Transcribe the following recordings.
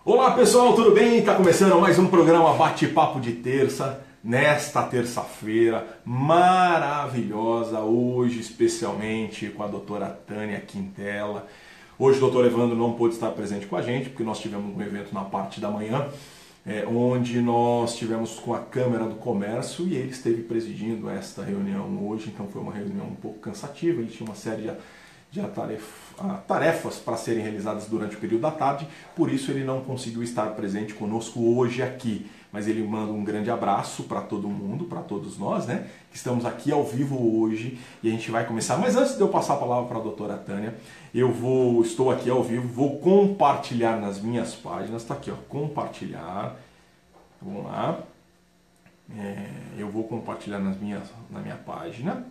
Olá pessoal, tudo bem? Está começando mais um programa Bate-Papo de Terça, nesta terça-feira maravilhosa, hoje especialmente com a doutora Tânia Quintela. Hoje o doutor Evandro não pôde estar presente com a gente, porque nós tivemos um evento na parte da manhã, onde nós tivemos com a Câmara do Comércio e ele esteve presidindo esta reunião hoje, então foi uma reunião um pouco cansativa, ele tinha uma série de tarefas para serem realizadas durante o período da tarde, por isso ele não conseguiu estar presente conosco hoje aqui. Mas ele manda um grande abraço para todo mundo, para todos nós, né? Que estamos aqui ao vivo hoje e a gente vai começar. Mas antes de eu passar a palavra para a doutora Tânia, estou aqui ao vivo, vou compartilhar nas minhas páginas, está aqui, ó, compartilhar. Vamos lá. Eu vou compartilhar na minha página.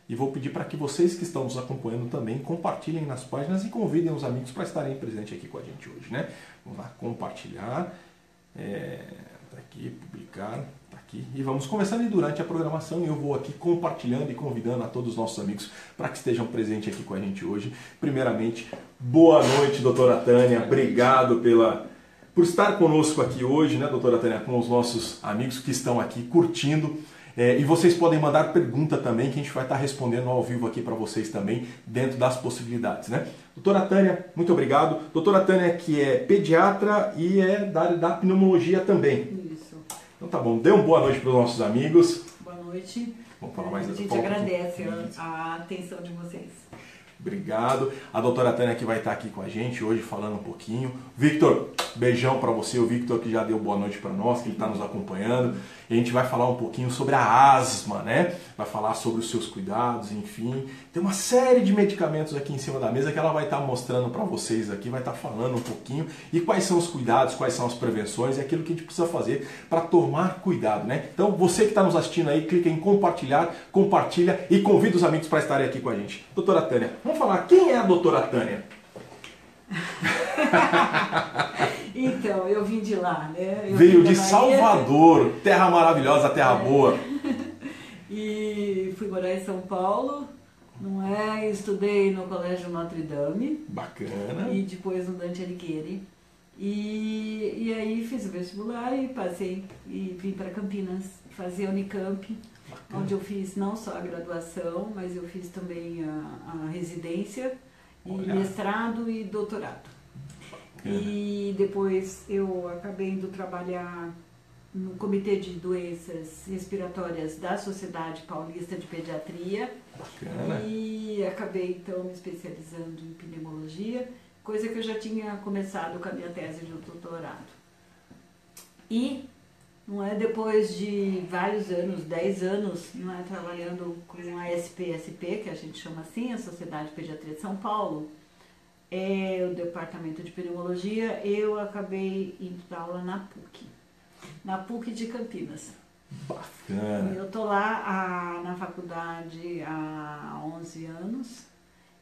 E vou pedir para que vocês que estão nos acompanhando também compartilhem nas páginas e convidem os amigos para estarem presentes aqui com a gente hoje, né? Vamos lá, compartilhar, tá aqui, publicar, tá aqui. E vamos começando e durante a programação eu vou aqui compartilhando e convidando a todos os nossos amigos para que estejam presentes aqui com a gente hoje. Primeiramente, boa noite, doutora Tânia, obrigado por estar conosco aqui hoje, né, doutora Tânia, com os nossos amigos que estão aqui curtindo. E vocês podem mandar pergunta também, que a gente vai estar respondendo ao vivo aqui para vocês também, dentro das possibilidades, né? Doutora Tânia, muito obrigado. Doutora Tânia, que é pediatra e é da área da pneumologia também. Isso. Então tá bom, dê uma boa noite para os nossos amigos. Boa noite. Vamos falar mais a gente agradece a atenção de vocês. Obrigado. A doutora Tânia que vai estar aqui com a gente hoje falando um pouquinho. Victor, beijão para você. O Victor que já deu boa noite para nós, que ele está nos acompanhando. E a gente vai falar um pouquinho sobre a asma, né? Vai falar sobre os seus cuidados, enfim. Tem uma série de medicamentos aqui em cima da mesa que ela vai estar mostrando para vocês aqui, vai estar falando um pouquinho. E quais são os cuidados, quais são as prevenções e aquilo que a gente precisa fazer para tomar cuidado, né? Então você que está nos assistindo aí, clica em compartilhar, compartilha e convida os amigos para estarem aqui com a gente. Doutora Tânia, vamos falar, quem é a doutora Tânia? Então, eu vim de lá, né? Veio de Salvador, terra maravilhosa, terra boa. E fui morar em São Paulo, não é? Estudei no Colégio Notre Dame. Bacana. E depois no Dante Alighieri. E aí fiz o vestibular e passei e vim para Campinas fazer a Unicamp. Bacana. Onde eu fiz não só a graduação, mas eu fiz também a residência, e mestrado e doutorado. E depois eu acabei indo trabalhar no Comitê de Doenças Respiratórias da Sociedade Paulista de Pediatria. Bacana. E acabei então me especializando em pneumologia, coisa que eu já tinha começado com a minha tese de doutorado. E não é, depois de vários anos, 10 anos, não é, trabalhando com a SPSP, que a gente chama assim, a Sociedade de Pediatria de São Paulo, o departamento de pneumologia, eu acabei indo dar aula na PUC de Campinas. Bacana. Eu estou lá na faculdade há 11 anos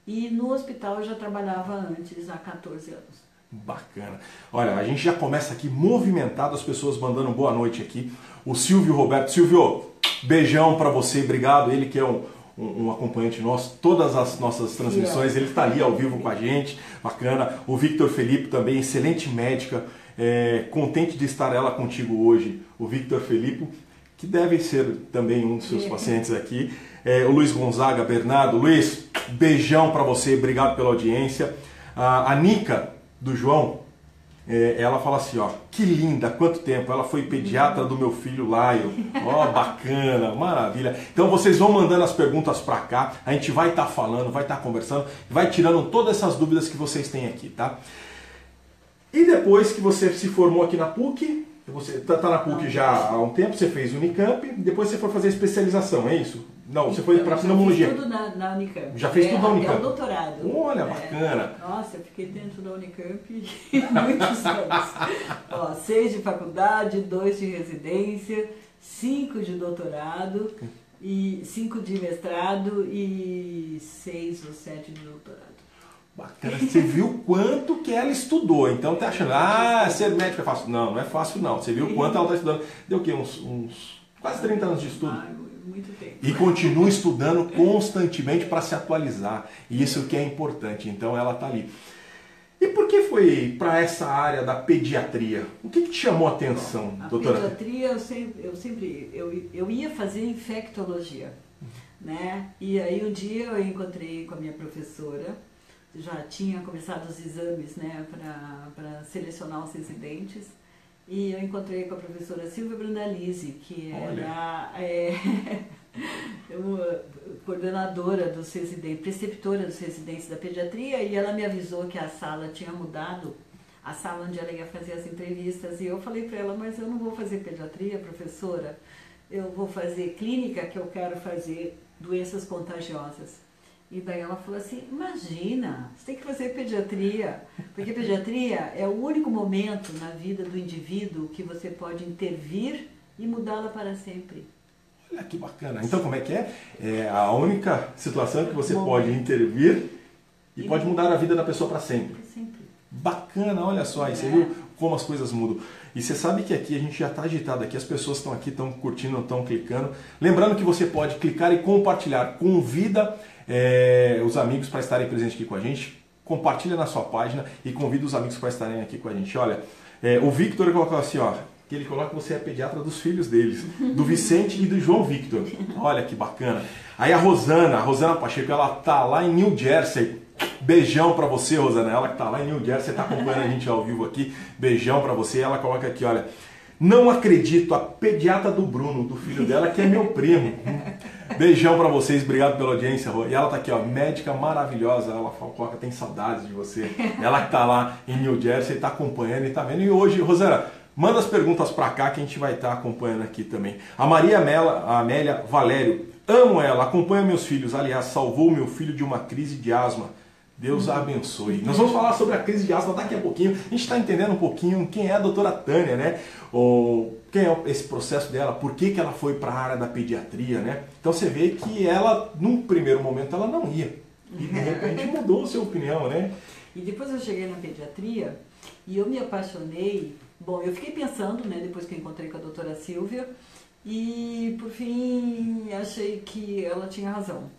e no hospital eu já trabalhava antes, há 14 anos. Bacana. Olha, a gente já começa aqui movimentado, as pessoas mandando boa noite aqui. O Silvio Roberto. Silvio, beijão para você, obrigado. Ele que é um acompanhante nosso, todas as nossas transmissões, ele está ali ao vivo com a gente, bacana. O Victor Felipe também, excelente médica, contente de estar ela contigo hoje. O Victor Felipe, que deve ser também um dos seus pacientes aqui. O Luiz Gonzaga, Bernardo. Luiz, beijão para você, obrigado pela audiência. A Nica, do João, ela fala assim, ó, que linda, quanto tempo, ela foi pediatra do meu filho Laio, ó, bacana, maravilha. Então vocês vão mandando as perguntas para cá, a gente vai estar falando, vai estar conversando, vai tirando todas essas dúvidas que vocês têm aqui, tá? E depois que você se formou aqui na PUC, você tá na PUC já há um tempo, você fez Unicamp, depois você foi fazer especialização, é isso? Não, você foi para pneumologia. Já fiz tudo na Unicamp. Já fez tudo na Unicamp? Até o doutorado. Olha, bacana. Nossa, eu fiquei dentro da Unicamp muitos anos. 6 de faculdade, 2 de residência, 5 de doutorado, e 5 de mestrado e 6 ou 7 de doutorado. Bacana, você viu quanto que ela estudou, então tá achando, ser médico é fácil. Não, não é fácil não, você viu quanto ela está estudando. Deu o quê? Uns quase 30 anos de estudo. Muito tempo. E continua estudando constantemente para se atualizar. E isso que é importante, então ela está ali. E por que foi para essa área da pediatria? O que te chamou a atenção, doutora? A pediatria, eu ia fazer infectologia, né? E aí um dia eu encontrei com a minha professora, já tinha começado os exames, né, para selecionar os residentes, e eu encontrei com a professora Silvia Brandalize, que era coordenadora dos residentes, preceptora dos residentes da pediatria, e ela me avisou que a sala tinha mudado, a sala onde ela ia fazer as entrevistas, e eu falei para ela, mas eu não vou fazer pediatria, professora, eu vou fazer clínica, que eu quero fazer doenças contagiosas. E daí ela falou assim, imagina, você tem que fazer pediatria, porque pediatria é o único momento na vida do indivíduo que você pode intervir e mudá-la para sempre. Olha que bacana. Então como é que é? É a única situação que você pode intervir e pode mudar a vida da pessoa para sempre. Sempre. Bacana, olha só, aí você viu como as coisas mudam. E você sabe que aqui a gente já está agitado aqui, as pessoas estão aqui, estão curtindo, estão clicando. Lembrando que você pode clicar e compartilhar. Convida os amigos para estarem presentes aqui com a gente. Compartilha na sua página e convida os amigos para estarem aqui com a gente. Olha, o Victor colocou assim, ó, que ele coloca que você é pediatra dos filhos deles, do Vicente e do João Victor. Olha que bacana. Aí a Rosana Pacheco, ela tá lá em New Jersey. Beijão pra você, Rosana, ela que tá lá em New Jersey, tá acompanhando a gente ao vivo aqui. Beijão pra você. Ela coloca aqui, olha, não acredito, a pediatra do Bruno, do filho dela, que é meu primo. Beijão pra vocês, obrigado pela audiência. E ela tá aqui, ó, médica maravilhosa, ela coloca, tem saudades de você. Ela que tá lá em New Jersey, tá acompanhando e tá vendo. E hoje, Rosana, manda as perguntas pra cá que a gente vai estar acompanhando aqui também. A Amélia Valério, amo ela, acompanha meus filhos, aliás, salvou meu filho de uma crise de asma. Deus a abençoe. Nós vamos falar sobre a crise de asma daqui a pouquinho. A gente está entendendo um pouquinho quem é a doutora Tânia, né? Quem é esse processo dela, por que ela foi para a área da pediatria, né? Então você vê que ela, num primeiro momento, ela não ia. E de repente mudou a sua opinião, né? E depois eu cheguei na pediatria e eu me apaixonei. Bom, eu fiquei pensando, né, depois que eu encontrei com a doutora Silvia, e por fim achei que ela tinha razão.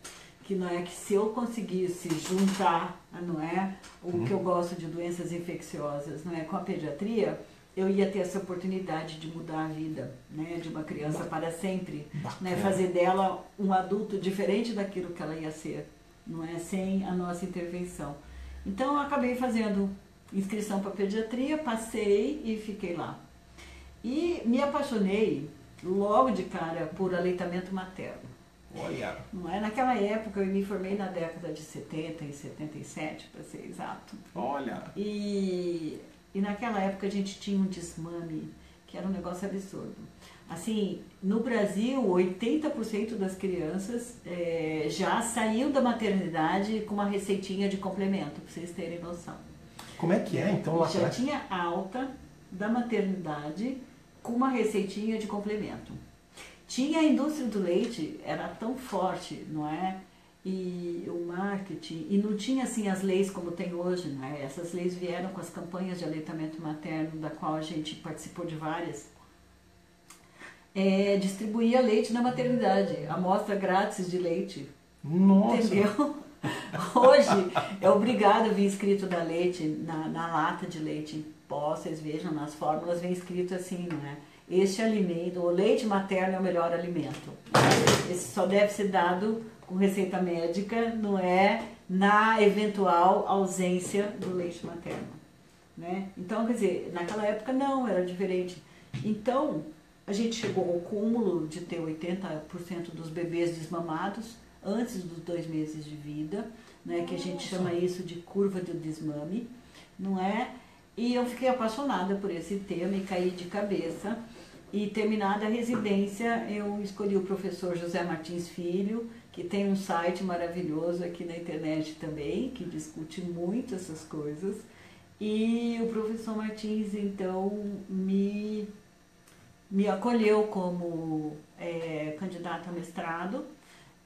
Que não é que se eu conseguisse juntar, não é, o que eu gosto de doenças infecciosas, não é, com a pediatria, eu ia ter essa oportunidade de mudar a vida, né, de uma criança para sempre, né, fazer dela um adulto diferente daquilo que ela ia ser, não é, sem a nossa intervenção. Então eu acabei fazendo inscrição para pediatria, passei e fiquei lá. E me apaixonei logo de cara por aleitamento materno. Olha. Não é? Naquela época, eu me formei na década de 70 e 77, para ser exato. Olha. E naquela época a gente tinha um desmame, que era um negócio absurdo. Assim, no Brasil, 80% das crianças já saíam da maternidade com uma receitinha de complemento, para vocês terem noção. Como é que é, então, lá já tinha alta da maternidade com uma receitinha de complemento. Tinha a indústria do leite, era tão forte, não é? E o marketing, e não tinha assim as leis como tem hoje, não é? Essas leis vieram com as campanhas de aleitamento materno, da qual a gente participou de várias. Distribuía leite na maternidade, amostra grátis de leite. Nossa! Entendeu? Hoje é obrigado a vir escrito da leite, na lata de leite em pó, vocês vejam, nas fórmulas vem escrito assim, não é? Este alimento, o leite materno é o melhor alimento. Esse só deve ser dado com receita médica, não é na eventual ausência do leite materno, né? Então, quer dizer, naquela época não, era diferente. Então, a gente chegou ao cúmulo de ter 80% dos bebês desmamados antes dos 2 meses de vida, né? Que a gente chama isso de curva de desmame, não é? E eu fiquei apaixonada por esse tema e caí de cabeça. E terminada a residência, eu escolhi o professor José Martins Filho, que tem um site maravilhoso aqui na internet também, que discute muito essas coisas. E o professor Martins, então, me acolheu como candidato a mestrado.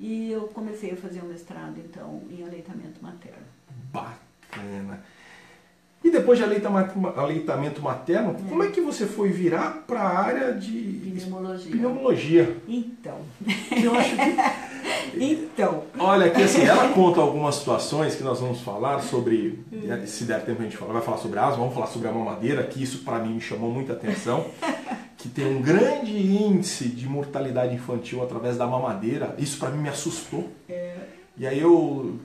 E eu comecei a fazer um mestrado, então, em aleitamento materno. Bacana! E depois de aleitamento materno, como é que você foi virar para a área de pneumologia? Pneumologia. Então, Eu acho que Então. Olha, que assim, ela conta algumas situações que nós vamos falar sobre, se der tempo a gente vai falar sobre asma, vamos falar sobre a mamadeira, que isso para mim me chamou muita atenção, que tem um grande índice de mortalidade infantil através da mamadeira. Isso para mim me assustou. E aí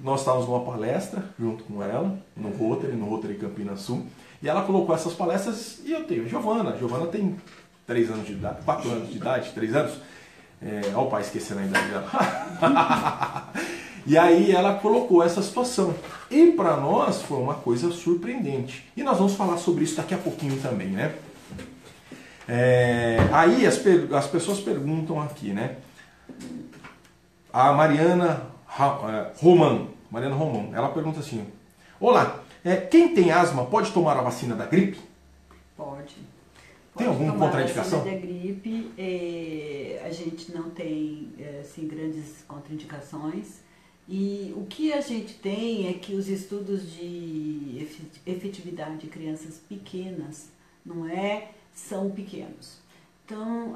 nós estávamos numa palestra junto com ela, no Rotary Campinas Sul, e ela colocou essas palestras e eu tenho a Giovana. A Giovana tem 3 anos de idade, 4 anos de idade, 3 anos. Olha o pai esquecendo a idade dela. E aí ela colocou essa situação. E para nós foi uma coisa surpreendente. E nós vamos falar sobre isso daqui a pouquinho também, né? Aí as pessoas perguntam aqui, né? A Mariana Roman, ela pergunta assim: olá, quem tem asma pode tomar a vacina da gripe? Pode. Tem alguma contraindicação? A vacina da gripe, a gente não tem assim, grandes contraindicações. E o que a gente tem é que os estudos de efetividade de crianças pequenas, são pequenos. Então,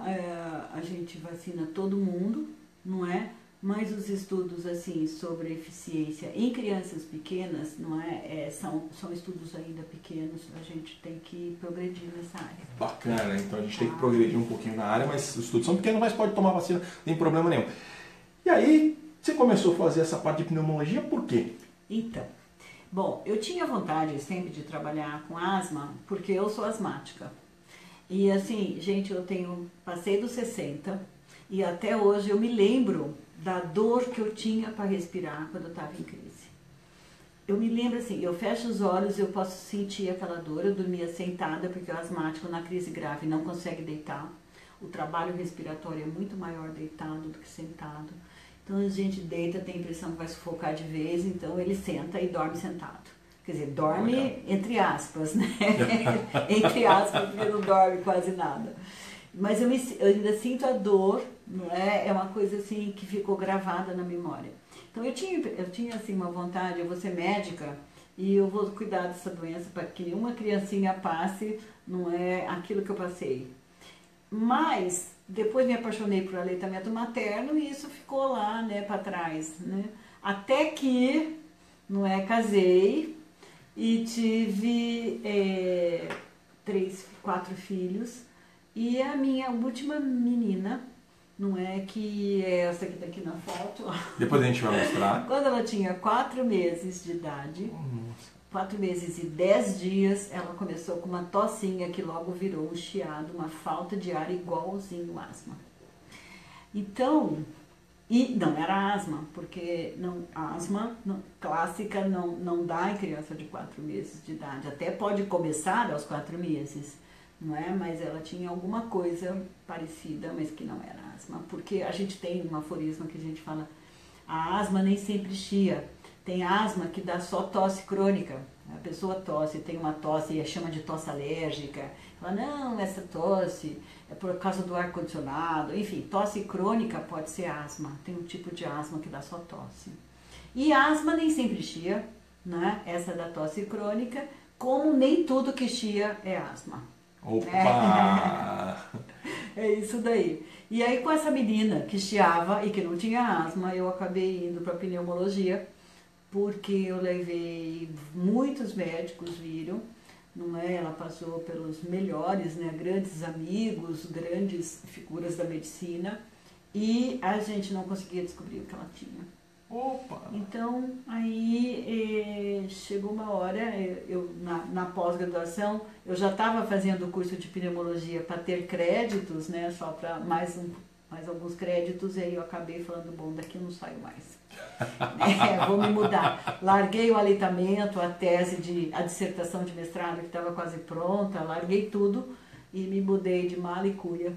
a gente vacina todo mundo, não é? Mas os estudos assim sobre eficiência em crianças pequenas, são estudos ainda pequenos, a gente tem que progredir nessa área. Bacana, então a gente tem que progredir um pouquinho na área, mas os estudos são pequenos, mas pode tomar vacina, não tem problema nenhum. E aí, você começou a fazer essa parte de pneumologia por quê? Então, bom, eu tinha vontade sempre de trabalhar com asma, porque eu sou asmática. E assim, gente, passei dos 60 e até hoje eu me lembro da dor que eu tinha para respirar quando eu estava em crise. Eu me lembro assim, eu fecho os olhos e eu posso sentir aquela dor. Eu dormia sentada, porque o asmático na crise grave não consegue deitar. O trabalho respiratório é muito maior deitado do que sentado. Então a gente deita, tem a impressão que vai sufocar de vez, então ele senta e dorme sentado. Quer dizer, dorme entre aspas, né? Entre aspas, porque não dorme quase nada. Mas eu ainda sinto a dor, não é? É uma coisa assim que ficou gravada na memória. Então eu tinha assim uma vontade, eu vou ser médica e eu vou cuidar dessa doença para que nenhuma criancinha passe, não é aquilo que eu passei. Mas depois me apaixonei por aleitamento materno e isso ficou lá, né, para trás, né? Até que, casei e tive 4 filhos. E a minha última menina, que é essa que está aqui na foto. Depois a gente vai mostrar. Quando ela tinha 4 meses de idade, 4 meses e 10 dias, ela começou com uma tossinha que logo virou um chiado, uma falta de ar igualzinho asma. Então, e não era asma, porque a asma clássica não dá em criança de 4 meses de idade. Até pode começar aos 4 meses. Mas ela tinha alguma coisa parecida, mas que não era asma, porque a gente tem um aforismo que a gente fala, a asma nem sempre chia, tem asma que dá só tosse crônica, a pessoa tosse, tem uma tosse e chama de tosse alérgica, ela, não, essa tosse é por causa do ar-condicionado, enfim, tosse crônica pode ser asma, tem um tipo de asma que dá só tosse. E asma nem sempre chia, essa da tosse crônica, como nem tudo que chia é asma. Opa! É isso daí. E aí com essa menina que chiava e que não tinha asma, eu acabei indo para pneumologia, porque eu levei, muitos médicos viram, ela passou pelos melhores, grandes amigos, grandes figuras da medicina, e a gente não conseguia descobrir o que ela tinha. Opa! Então, aí chegou uma hora, eu na pós-graduação, eu já estava fazendo o curso de pneumologia para ter créditos, só para mais alguns créditos, e aí eu acabei falando, bom, daqui eu não saio mais. Vou me mudar. Larguei o aleitamento, a dissertação de mestrado que estava quase pronta, larguei tudo e me mudei de mala e cuia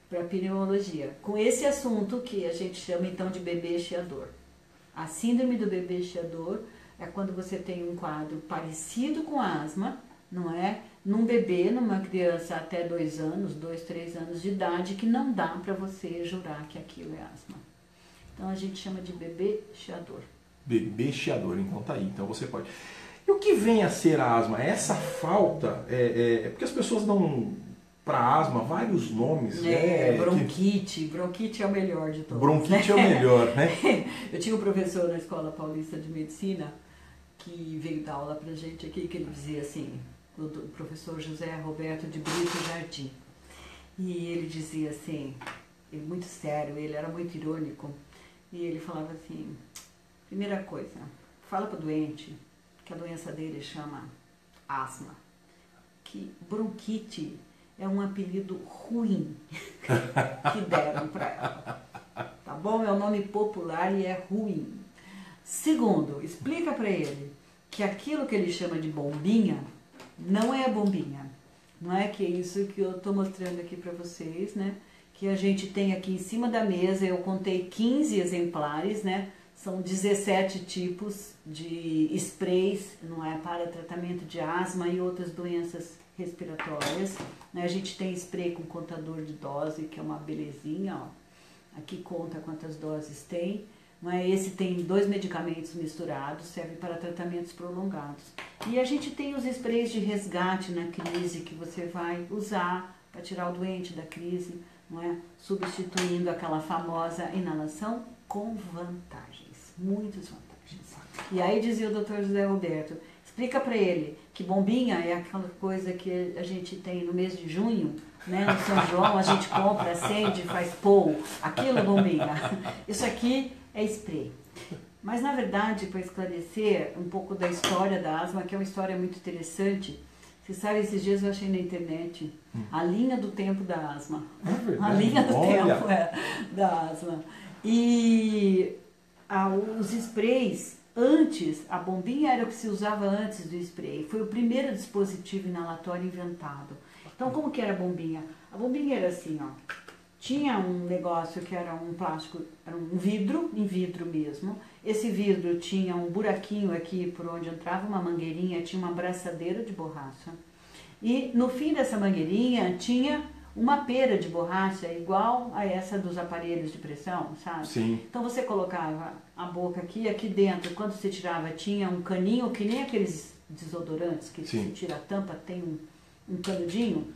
para pneumologia. Com esse assunto que a gente chama então de bebê chiador. A síndrome do bebê chiador é quando você tem um quadro parecido com asma, num bebê, numa criança até 2 anos, 2, 3 anos de idade, que não dá para você jurar que aquilo é asma. Então a gente chama de bebê chiador. Bebê chiador, então tá aí, então você pode. E o que vem a ser a asma? Essa falta, porque as pessoas não para asma, vários nomes, né? Bronquite, bronquite é o melhor de todos. Bronquite é o melhor, né? Eu tinha um professor na Escola Paulista de Medicina que veio dar aula pra gente aqui, que ele dizia assim, o professor José Roberto de Brito Jardim. E ele dizia assim, muito sério, ele era muito irônico, e ele falava assim, primeira coisa, fala para o doente que a doença dele chama asma, que bronquite é um apelido ruim que deram para ela, tá bom? É um nome popular e é ruim. Segundo, explica para ele que aquilo que ele chama de bombinha não é bombinha, não é que é isso que eu estou mostrando aqui para vocês, né? Que a gente tem aqui em cima da mesa, eu contei 15 exemplares, né? São 17 tipos de sprays, não é, para tratamento de asma e outras doenças respiratórias. Né? A gente tem spray com contador de dose, que é uma belezinha, ó. Aqui conta quantas doses tem. Não é? Esse tem 2 medicamentos misturados, serve para tratamentos prolongados. E a gente tem os sprays de resgate na crise, que você vai usar para tirar o doente da crise, não é? Substituindo aquela famosa inalação com vantagens, muitas vantagens. E aí dizia o Dr. José Roberto, explica para ele que bombinha é aquela coisa que a gente tem no mês de junho, né? No São João a gente compra, acende, faz pou, aquilo é bombinha. Isso aqui é spray. Mas na verdade, para esclarecer um pouco da história da asma, que é uma história muito interessante, você sabe, esses dias eu achei na internet a linha do tempo da asma. A linha do tempo da asma. E os sprays, antes, a bombinha era o que se usava antes do spray. Foi o primeiro dispositivo inalatório inventado. Então, como que era a bombinha? A bombinha era assim, ó. Tinha um negócio que era um plástico, era um vidro, em vidro mesmo. Esse vidro tinha um buraquinho aqui por onde entrava uma mangueirinha, tinha uma abraçadeira de borracha. E no fim dessa mangueirinha tinha uma pera de borracha igual a essa dos aparelhos de pressão, sabe? Sim. Então você colocava a boca aqui dentro, quando você tirava, tinha um caninho, que nem aqueles desodorantes, que se tira a tampa, tem um canudinho.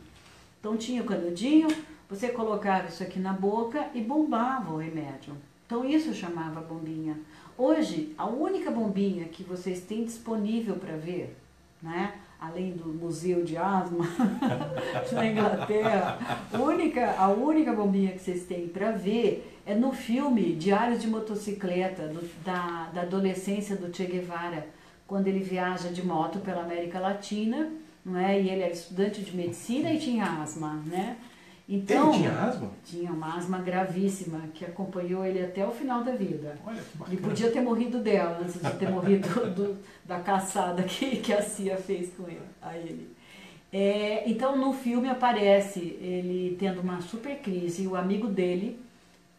Então tinha o canudinho, você colocava isso aqui na boca e bombava o remédio. Então isso chamava bombinha. Hoje, a única bombinha que vocês têm disponível para ver, né? Além do Museu de Asma na Inglaterra, a única bombinha que vocês têm para ver é no filme Diários de Motocicleta, da adolescência do Che Guevara, quando ele viaja de moto pela América Latina, não é? E ele era estudante de medicina e tinha asma, né? Então, ele tinha asma? Tinha uma asma gravíssima que acompanhou ele até o final da vida. Olha que bacana. E podia ter morrido dela antes de ter morrido da caçada que a CIA fez com ele, a ele. Então no filme aparece ele tendo uma super crise e o amigo dele,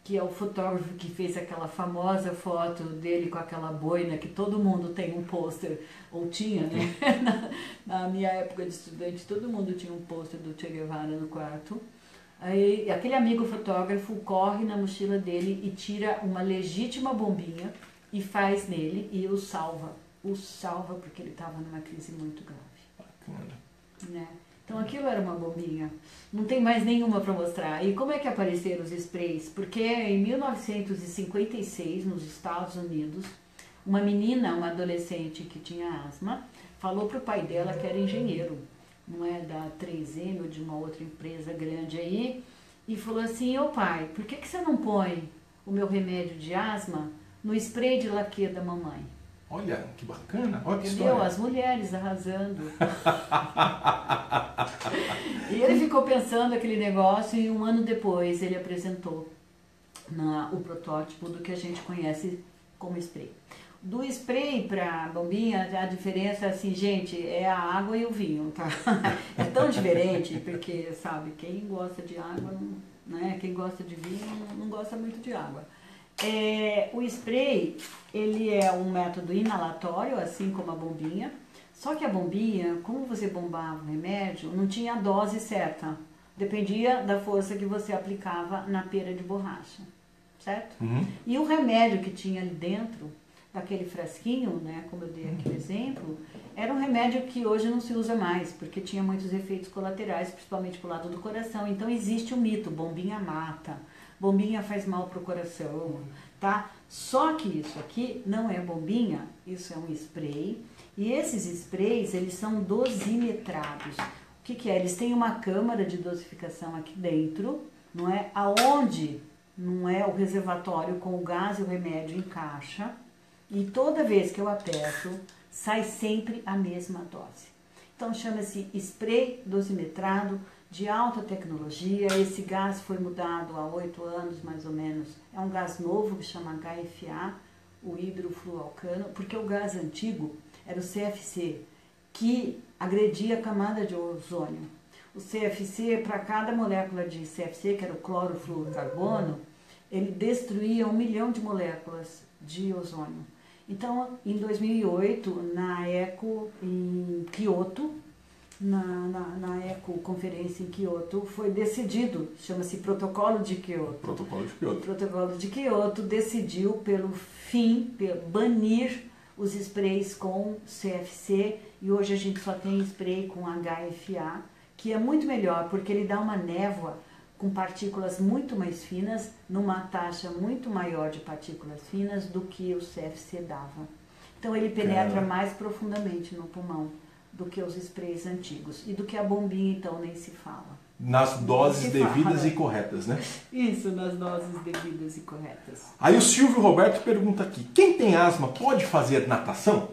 que é o fotógrafo que fez aquela famosa foto dele com aquela boina, que todo mundo tem um pôster, ou tinha, né? Na minha época de estudante, todo mundo tinha um pôster do Che Guevara no quarto. Aí, aquele amigo fotógrafo corre na mochila dele e tira uma legítima bombinha e faz nele e o salva. O salva porque ele estava numa crise muito grave. Bacana. Né? Então aquilo era uma bombinha. Não tem mais nenhuma para mostrar. E como é que apareceram os sprays? Porque em 1956, nos Estados Unidos, uma menina, uma adolescente que tinha asma, falou para o pai dela que era engenheiro, não é, da 3M ou de uma outra empresa grande aí, e falou assim, ô pai, por que você não põe o meu remédio de asma no spray de laque da mamãe? Olha, que bacana, olha que Entendeu? história. As mulheres arrasando. E ele ficou pensando aquele negócio e um ano depois ele apresentou o protótipo do que a gente conhece como spray. Do spray para bombinha, a diferença, assim, gente, é a água e o vinho, tá? É tão diferente, porque, sabe, quem gosta de água, né? Quem gosta de vinho não gosta muito de água. O spray, ele é um método inalatório, assim como a bombinha, só que a bombinha, como você bombava o remédio, não tinha a dose certa, dependia da força que você aplicava na pera de borracha, certo? Uhum. E o remédio que tinha ali dentro daquele frasquinho, né, como eu dei aqui o exemplo, era um remédio que hoje não se usa mais, porque tinha muitos efeitos colaterais, principalmente pro lado do coração. Então existe o mito, bombinha mata, bombinha faz mal pro coração, tá? Só que isso aqui não é bombinha, isso é um spray, e esses sprays, eles são dosimetrados. O que é? Eles têm uma câmara de dosificação aqui dentro, não é? Aonde não é o reservatório com o gás e o remédio encaixa, e toda vez que eu aperto, sai sempre a mesma dose. Então chama-se spray dosimetrado de alta tecnologia. Esse gás foi mudado há 8 anos mais ou menos. É um gás novo que chama HFA, o hidrofluorocano, porque o gás antigo era o CFC, que agredia a camada de ozônio. O CFC, para cada molécula de CFC, que era o clorofluorocarbono, ele destruía 1 milhão de moléculas de ozônio. Então, em 2008, na ECO em Kyoto, na ECO conferência em Kyoto, foi decidido, chama-se Protocolo de Kyoto. Protocolo de Kyoto. O Protocolo de Kyoto decidiu pelo fim, banir os sprays com CFC, e hoje a gente só tem spray com HFA, que é muito melhor, porque ele dá uma névoa com partículas muito mais finas, numa taxa muito maior de partículas finas do que o CFC dava. Então ele penetra mais profundamente no pulmão do que os sprays antigos. E do que a bombinha, então, nem se fala. Nas doses devidas e corretas, né? Isso, nas doses devidas e corretas. Aí o Silvio Roberto pergunta aqui, quem tem asma pode fazer natação?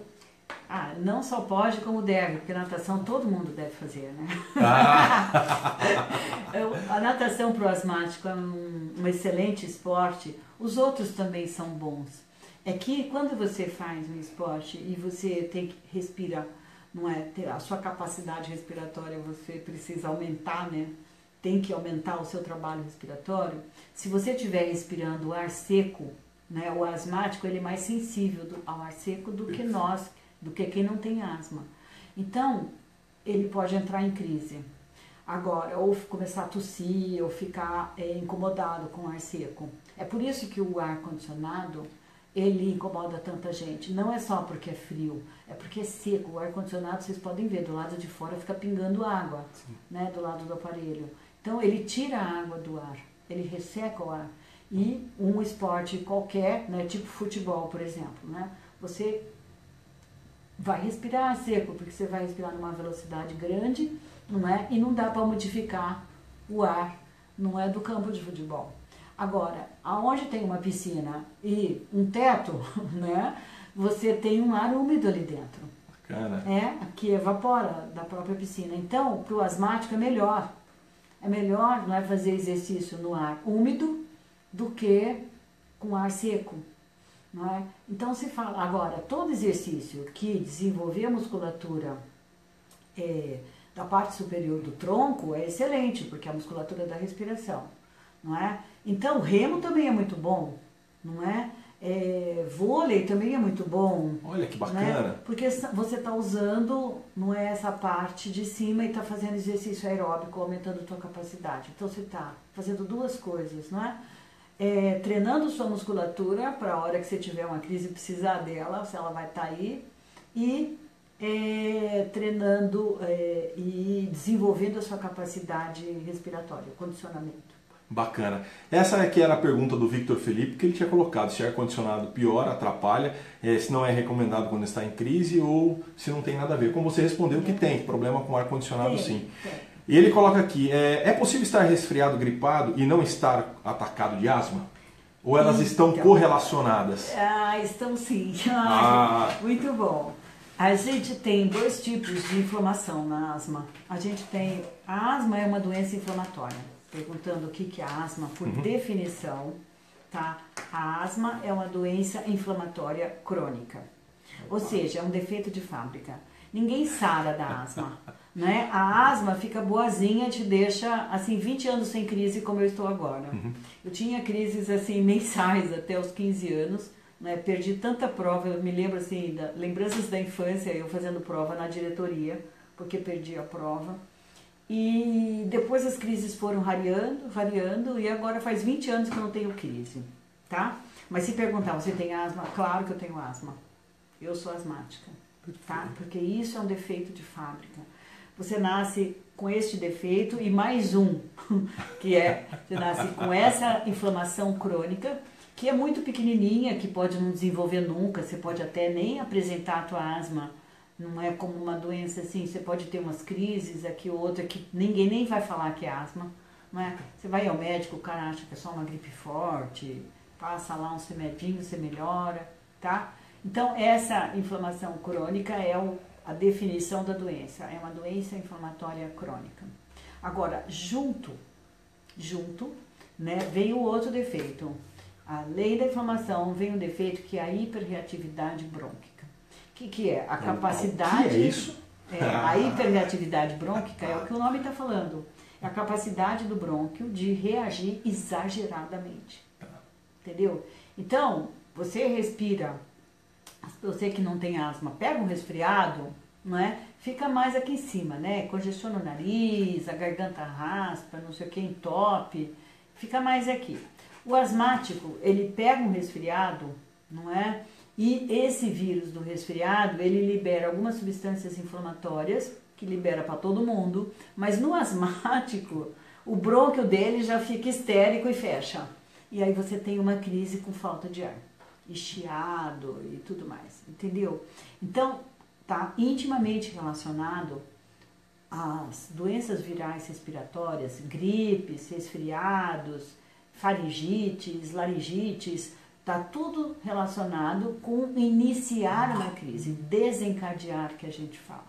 Ah, não só pode, como deve, porque natação todo mundo deve fazer, né? A natação pro asmático é um excelente esporte, os outros também são bons. É que quando você faz um esporte e você tem que respirar, não é? A sua capacidade respiratória você precisa aumentar, né? Tem que aumentar o seu trabalho respiratório. Se você estiver respirando ar seco, né? O asmático ele é mais sensível ao ar seco do que nós, do que quem não tem asma. Então, ele pode entrar em crise. Agora, ou começar a tossir, ou ficar incomodado com o ar seco. É por isso que o ar-condicionado, ele incomoda tanta gente. Não é só porque é frio, é porque é seco. O ar-condicionado, vocês podem ver, do lado de fora fica pingando água, né, do lado do aparelho. Então, ele tira a água do ar, ele resseca o ar. E um esporte qualquer, né, tipo futebol, por exemplo, né, você vai respirar seco, porque você vai respirar numa velocidade grande, não é? E não dá para modificar o ar, não é, do campo de futebol. Agora, aonde tem uma piscina e um teto, né, você tem um ar úmido ali dentro. Bacana. Que evapora da própria piscina. Então, para o asmático é melhor. É melhor, não é, fazer exercício no ar úmido do que com ar seco. Não é? Então se fala, agora, todo exercício que desenvolver a musculatura da parte superior do tronco é excelente, porque é a musculatura da respiração, não é? Então remo também é muito bom, não é? Vôlei também é muito bom. Olha que bacana. Né? Porque você está usando, não é, essa parte de cima e está fazendo exercício aeróbico, aumentando a tua capacidade. Então você está fazendo duas coisas, não é? Treinando sua musculatura para a hora que você tiver uma crise e precisar dela, se ela vai estar aí, e treinando e desenvolvendo a sua capacidade respiratória, condicionamento. Bacana. Essa aqui era a pergunta do Victor Felipe, que ele tinha colocado, se ar-condicionado piora, atrapalha, se não é recomendado quando está em crise ou se não tem nada a ver. Como você respondeu que tem problema com ar-condicionado, sim. Tem. E ele coloca aqui, é possível estar resfriado, gripado e não estar atacado de asma? Ou elas estão correlacionadas? Estão sim. Muito bom. A gente tem 2 tipos de inflamação na asma. A asma é uma doença inflamatória. Perguntando o que é a asma, por definição, tá? A asma é uma doença inflamatória crônica. Ou seja, é um defeito de fábrica. Ninguém sara da asma. Né? A asma fica boazinha, te deixa assim 20 anos sem crise, como eu estou agora. Eu tinha crises assim mensais até os 15 anos, né? Perdi tanta prova, eu me lembro assim, lembranças da infância, eu fazendo prova na diretoria, porque perdi a prova. E depois as crises foram variando, e agora faz 20 anos que eu não tenho crise, tá? Mas se perguntar, você tem asma? Claro que eu tenho asma. Eu sou asmática, tá? Porque isso é um defeito de fábrica. Você nasce com este defeito e mais um, que é, você nasce com essa inflamação crônica, que é muito pequenininha, que pode não desenvolver nunca, você pode até nem apresentar a tua asma, não é como uma doença assim, você pode ter umas crises aqui ou outra, que ninguém nem vai falar que é asma, não é? Você vai ao médico, o cara acha que é só uma gripe forte, passa lá uns remedinhos, você melhora, tá? Então, essa inflamação crônica é a definição da doença, é uma doença inflamatória crônica. Agora, junto, né, vem o outro defeito. Além da inflamação, vem um defeito que é a hiperreatividade brônquica. O que é? A capacidade... O que é isso? A hiperreatividade brônquica é o que o nome está falando. É a capacidade do brônquio de reagir exageradamente. Entendeu? Então, você respira, você que não tem asma, pega um resfriado, não é? Fica mais aqui em cima, né? Congestiona o nariz, a garganta raspa, não sei o que, entope, fica mais aqui. O asmático, ele pega um resfriado, não é? E esse vírus do resfriado, ele libera algumas substâncias inflamatórias, que libera para todo mundo, mas no asmático, o brônquio dele já fica histérico e fecha. E aí você tem uma crise com falta de ar, e chiado e tudo mais, entendeu? Então, está intimamente relacionado às doenças virais respiratórias, gripes, resfriados, faringites, laringites, está tudo relacionado com iniciar uma crise, desencadear, que a gente fala.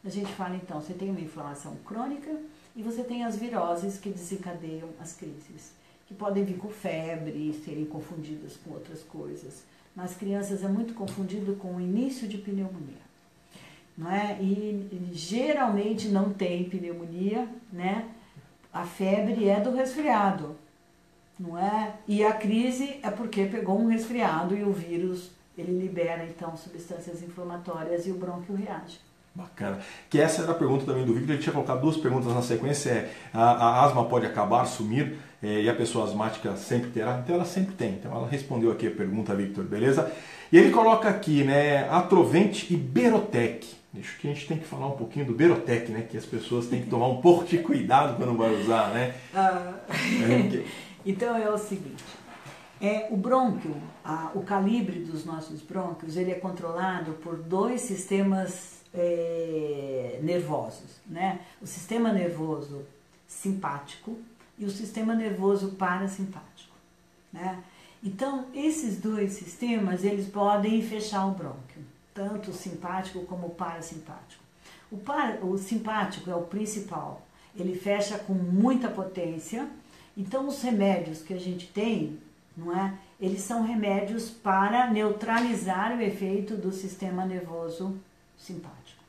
A gente fala, então, você tem uma inflamação crônica e você tem as viroses que desencadeiam as crises, que podem vir com febre e serem confundidas com outras coisas. Nas crianças é muito confundido com o início de pneumonia, não é? E geralmente não tem pneumonia, né? A febre é do resfriado, não é? E a crise é porque pegou um resfriado e o vírus, ele libera então substâncias inflamatórias e o brônquio reage. Bacana. Que essa era a pergunta também do Victor, ele tinha colocado duas perguntas na sequência, a asma pode acabar, sumir, e a pessoa asmática sempre terá? Então ela sempre tem, então ela respondeu aqui a pergunta, Victor, beleza? E ele coloca aqui, né, Atrovent e Berotec. Acho que a gente tem que falar um pouquinho do Berotec, né, que as pessoas têm que tomar um pouco de cuidado quando vai usar, né? Então é o seguinte, o brônquio, o calibre dos nossos brônquios, ele é controlado por dois sistemas nervosos, né? O sistema nervoso simpático e o sistema nervoso parasimpático, né? Então, esses dois sistemas, eles podem fechar o brônquio, tanto o simpático como o parasimpático. O simpático é o principal, ele fecha com muita potência, então os remédios que a gente tem, não é? Eles são remédios para neutralizar o efeito do sistema nervoso simpático.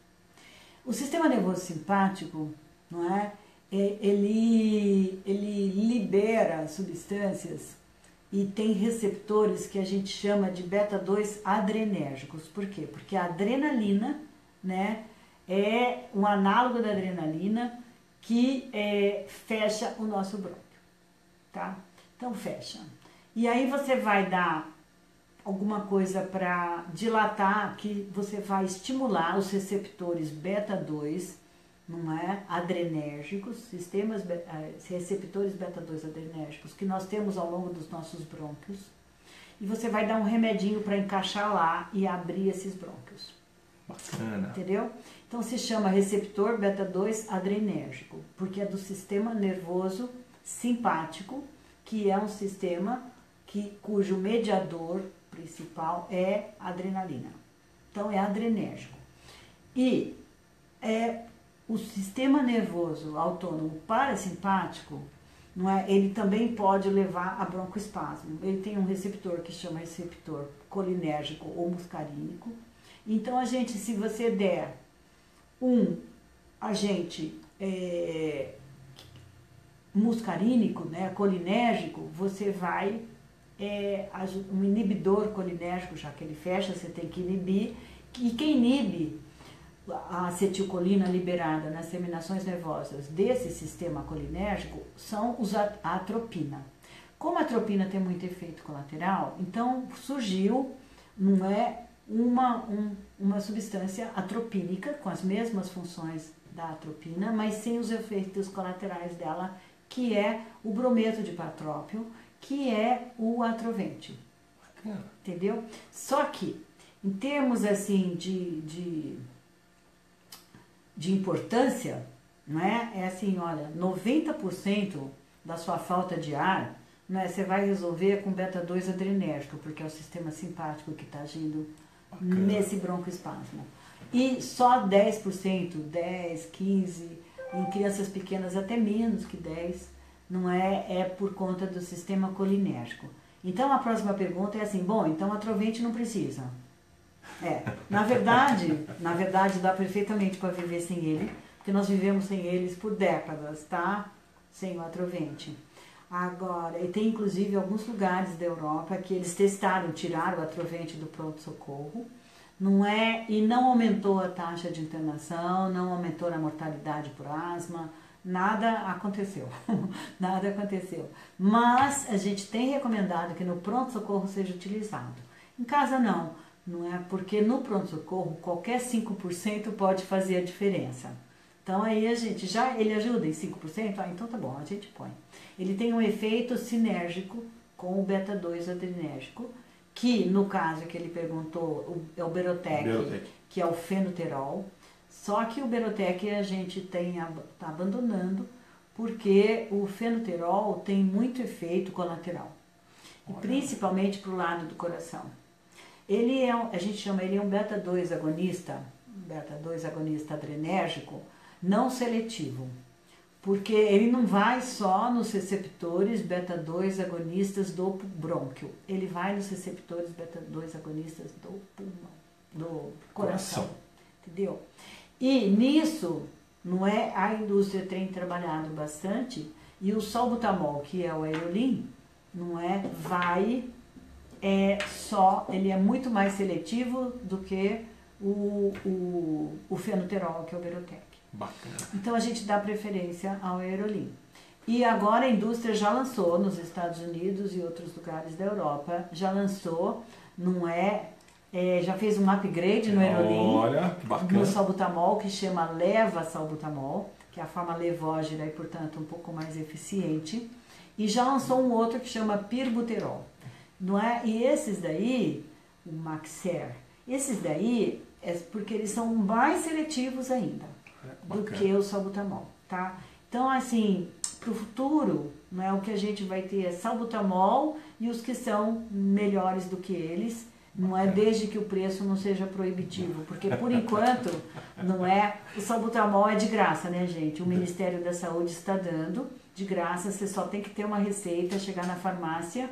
O sistema nervoso simpático, não é? Ele libera substâncias e tem receptores que a gente chama de beta-2 adrenérgicos. Por quê? Porque a adrenalina, né, é um análogo da adrenalina que fecha o nosso brônquio, tá? Então fecha. E aí você vai dar alguma coisa para dilatar, que você vai estimular os receptores beta-2, não é? Adrenérgicos, receptores beta-2 adrenérgicos que nós temos ao longo dos nossos brônquios. E você vai dar um remedinho para encaixar lá e abrir esses brônquios. Bacana. Entendeu? Então se chama receptor beta-2 adrenérgico, porque é do sistema nervoso simpático, que é um sistema cujo mediador principal é a adrenalina. Então é adrenérgico. E o sistema nervoso autônomo parasimpático, não é? Ele também pode levar a broncoespasmo. Ele tem um receptor que chama receptor colinérgico ou muscarínico. Então se você der um agente muscarínico, né, colinérgico, você vai um inibidor colinérgico, já que ele fecha, você tem que inibir. E quem inibe a acetilcolina liberada nas terminações nervosas desse sistema colinérgico são a atropina. Como a atropina tem muito efeito colateral, então surgiu, não é, uma substância atropínica com as mesmas funções da atropina, mas sem os efeitos colaterais dela, que é o brometo de patrópio, que é o atrovente. Entendeu? Só que, em termos assim de importância, não é? É assim, olha, 90% da sua falta de ar, não é? Você vai resolver com beta-2 adrenérgico, porque é o sistema simpático que está agindo nesse broncoespasmo. E só 10%, 10, 15%, em crianças pequenas até menos que 10%, não é? É por conta do sistema colinérgico. Então a próxima pergunta é assim, bom, então atrovente não precisa. Na verdade dá perfeitamente para viver sem ele, porque nós vivemos sem eles por décadas, tá? Sem o atrovente. Agora, e tem inclusive alguns lugares da Europa que eles testaram, tiraram o atrovente do pronto-socorro, não é? E não aumentou a taxa de internação, não aumentou a mortalidade por asma, nada aconteceu, nada aconteceu. Mas a gente tem recomendado que no pronto-socorro seja utilizado. Em casa não é? Porque no pronto-socorro qualquer 5% pode fazer a diferença. Então aí a gente ele ajuda em 5%? Ah, então tá bom, a gente põe. Ele tem um efeito sinérgico com o beta-2 adrenérgico, que no caso que ele perguntou, é o Berotec, que é o fenoterol. Só que o Berotec a gente está abandonando, porque o fenoterol tem muito efeito colateral. E principalmente para o lado do coração. Ele a gente chama ele um beta-2 agonista adrenérgico, não seletivo, porque ele não vai só nos receptores beta-2 agonistas do brônquio, ele vai nos receptores beta-2 agonistas do pulmão, do coração. Entendeu? E nisso, não é, a indústria tem trabalhado bastante, e o salbutamol, que é o aerolin, não é, ele é muito mais seletivo do que o fenoterol, que é o Berotec. Bacana. Então a gente dá preferência ao aerolin. E agora a indústria já lançou nos Estados Unidos e outros lugares da Europa, já lançou, não é, já fez um upgrade no aerolin, olha, que bacana, no salbutamol, que chama levasalbutamol, que é a forma levógera e, portanto, um pouco mais eficiente. E já lançou um outro que chama pirbuterol. Não é? E esses daí, o Maxer, esses daí é porque eles são mais seletivos ainda do que o salbutamol, tá? Então, assim, para o futuro, não é, o que a gente vai ter é salbutamol e os que são melhores do que eles, não é, desde que o preço não seja proibitivo, porque por enquanto, não é, o salbutamol é de graça, né, gente? O Ministério da Saúde está dando de graça, você só tem que ter uma receita, chegar na farmácia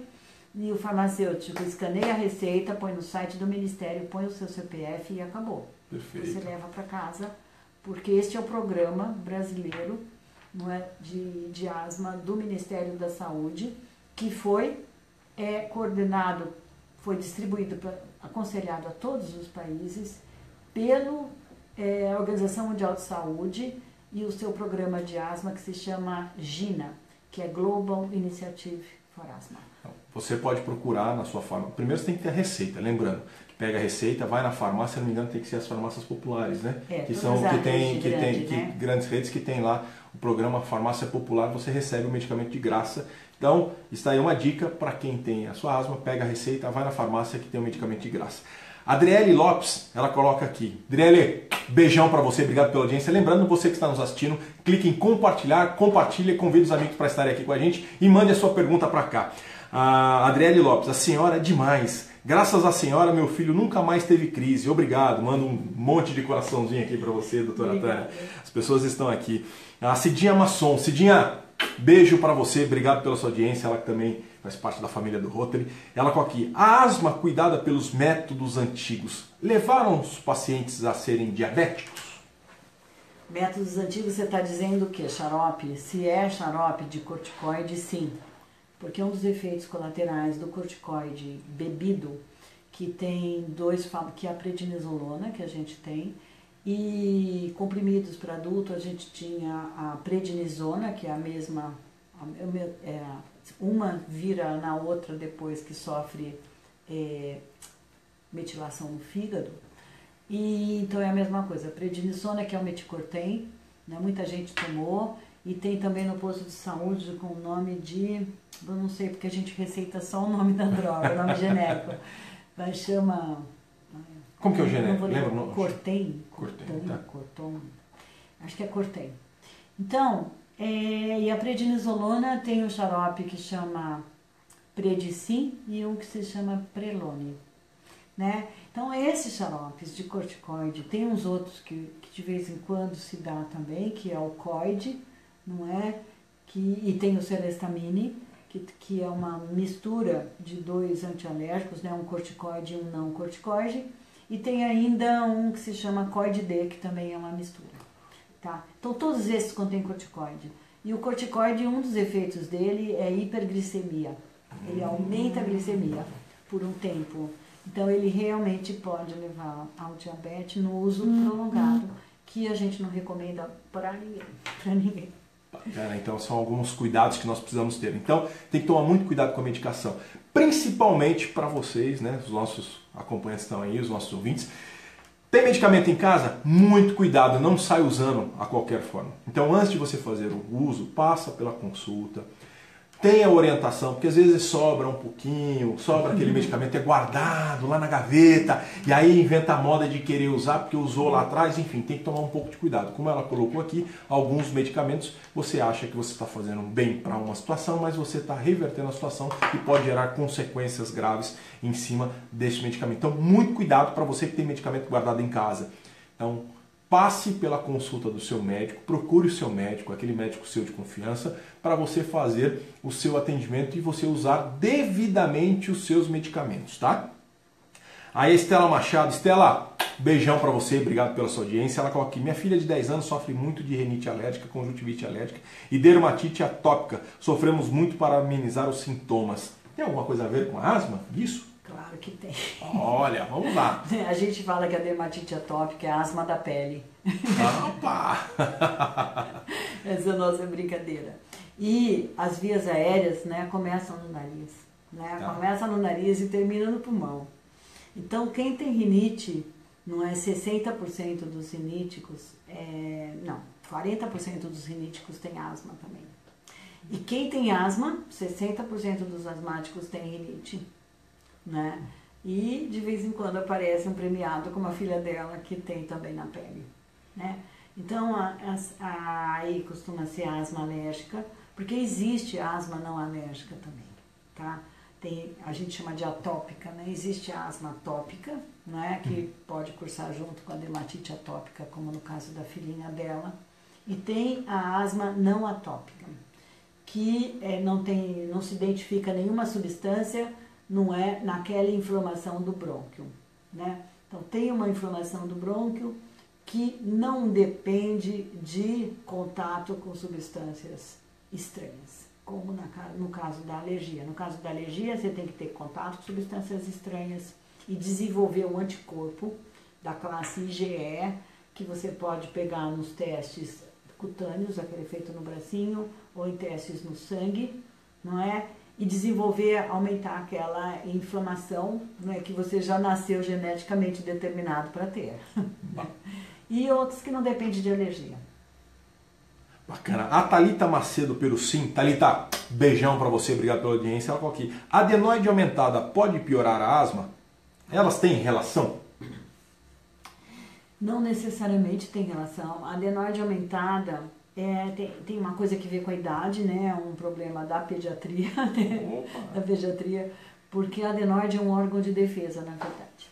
e o farmacêutico escaneia a receita, põe no site do Ministério, põe o seu CPF e acabou. Perfeito. Você leva para casa, porque este é o programa brasileiro, não é, de asma do Ministério da Saúde, que foi coordenado, foi distribuído, aconselhado a todos os países pela Organização Mundial de Saúde e o seu programa de asma que se chama GINA, que é Global Initiative for Asthma. Você pode procurar na sua farmácia. Primeiro você tem que ter a receita, lembrando. Pega a receita, vai na farmácia, se não me engano tem que ser as farmácias populares, né? Grandes redes que tem lá o programa Farmácia Popular, você recebe o medicamento de graça. Então, está aí uma dica para quem tem a sua asma, pega a receita, vai na farmácia que tem o medicamento de graça. Adriele Lopes, ela coloca aqui. Adriele, beijão para você, obrigado pela audiência. Lembrando, você que está nos assistindo, clique em compartilhar, compartilhe, convide os amigos para estarem aqui com a gente e mande a sua pergunta para cá. A Adriele Lopes, a senhora é demais. Graças à senhora, meu filho nunca mais teve crise. Obrigado. Mando um monte de coraçãozinho aqui para você, doutora Tânia. As pessoas estão aqui. A Cidinha Masson. Cidinha, beijo para você. Obrigado pela sua audiência. Ela que também faz parte da família do Rotary. Ela coloca aqui. A asma cuidada pelos métodos antigos levaram os pacientes a serem diabéticos? Métodos antigos, você está dizendo o quê? Xarope? Se é xarope de corticoide, sim. Porque um dos efeitos colaterais do corticoide bebido, que tem que é a prednisolona, que a gente tem, e comprimidos para adulto a gente tinha a prednisona, que é a uma vira na outra depois que sofre metilação no fígado. E então é a mesma coisa. A prednisona, que é o meticortem, né, muita gente tomou, e tem também no posto de saúde com o nome de, eu não sei porque a gente receita só o nome da droga, o nome genérico, mas chama... Como que é o genérico? Lembra o nome? Cortem, tá. Corton, acho que é Cortem. Então, e a prednisolona tem um xarope que chama Predicin e um que se chama Prelone, né? Então, esses xaropes de corticoide, tem uns outros que de vez em quando se dá também, que é o coide, não é? E tem o celestamine, que é uma mistura de 2 antialérgicos, né? Um corticoide e um não corticoide. E tem ainda um que se chama coide-D, que também é uma mistura. Tá? Então, todos esses contêm corticoide. E o corticoide, um dos efeitos dele é hiperglicemia. Ele aumenta a glicemia por um tempo. Então, ele realmente pode levar ao diabetes no uso prolongado, que a gente não recomenda para ninguém. Bacana, então são alguns cuidados que nós precisamos ter. Então, tem que tomar muito cuidado com a medicação. Principalmente para vocês, né, os nossos acompanhantes estão aí, os nossos ouvintes. Tem medicamento em casa? Muito cuidado, não sai usando a qualquer forma. Então, antes de você fazer o uso, passa pela consulta. Tenha orientação, porque às vezes sobra um pouquinho, sobra aquele medicamento, é guardado lá na gaveta, e aí inventa a moda de querer usar porque usou lá atrás, enfim, tem que tomar um pouco de cuidado. Como ela colocou aqui, alguns medicamentos você acha que você está fazendo bem para uma situação, mas você está revertendo a situação e pode gerar consequências graves em cima desse medicamento. Então, muito cuidado para você que tem medicamento guardado em casa. Então, passe pela consulta do seu médico, procure o seu médico, aquele médico seu de confiança, para você fazer o seu atendimento e você usar devidamente os seus medicamentos, tá? Aí, Estela Machado. Estela, beijão para você, obrigado pela sua audiência. Ela coloca aqui: minha filha de 10 anos sofre muito de rinite alérgica, conjuntivite alérgica e dermatite atópica. Sofremos muito para amenizar os sintomas. Tem alguma coisa a ver com a asma? Isso? Claro que tem. Olha, vamos lá. A gente fala que a dermatite atópica é a asma da pele. Opa! Essa é a nossa brincadeira. E as vias aéreas, né, começam no nariz. Né? Tá. Começa no nariz e termina no pulmão. Então, quem tem rinite, não é 60% dos riníticos, não, 40% dos riníticos tem asma também. E quem tem asma, 60% dos asmáticos tem rinite. Né? E de vez em quando aparece um premiado como a filha dela que tem também na pele, né? Então aí costuma ser asma alérgica, porque existe asma não alérgica também, tá? A gente chama de atópica, né? Existe a asma atópica, né? Que pode cursar junto com a dermatite atópica, como no caso da filhinha dela, e tem a asma não atópica, que não se identifica nenhuma substância, não é naquela inflamação do brônquio, né? Então, tem uma inflamação do brônquio que não depende de contato com substâncias estranhas, como no caso da alergia. No caso da alergia, você tem que ter contato com substâncias estranhas e desenvolver um anticorpo da classe IgE, que você pode pegar nos testes cutâneos, aquele feito no bracinho, ou em testes no sangue, não é? E desenvolver, aumentar aquela inflamação, né, que você já nasceu geneticamente determinado para ter. E outros que não dependem de alergia. Bacana. A Thalita Macedo Perucim. Thalita, beijão para você, obrigado pela audiência. Ela coloca aqui: adenoide aumentada pode piorar a asma? Elas têm relação? Não necessariamente tem relação. A adenoide aumentada tem uma coisa que vê com a idade, né? Um problema da pediatria, né? Da pediatria, porque a adenoide é um órgão de defesa, na verdade.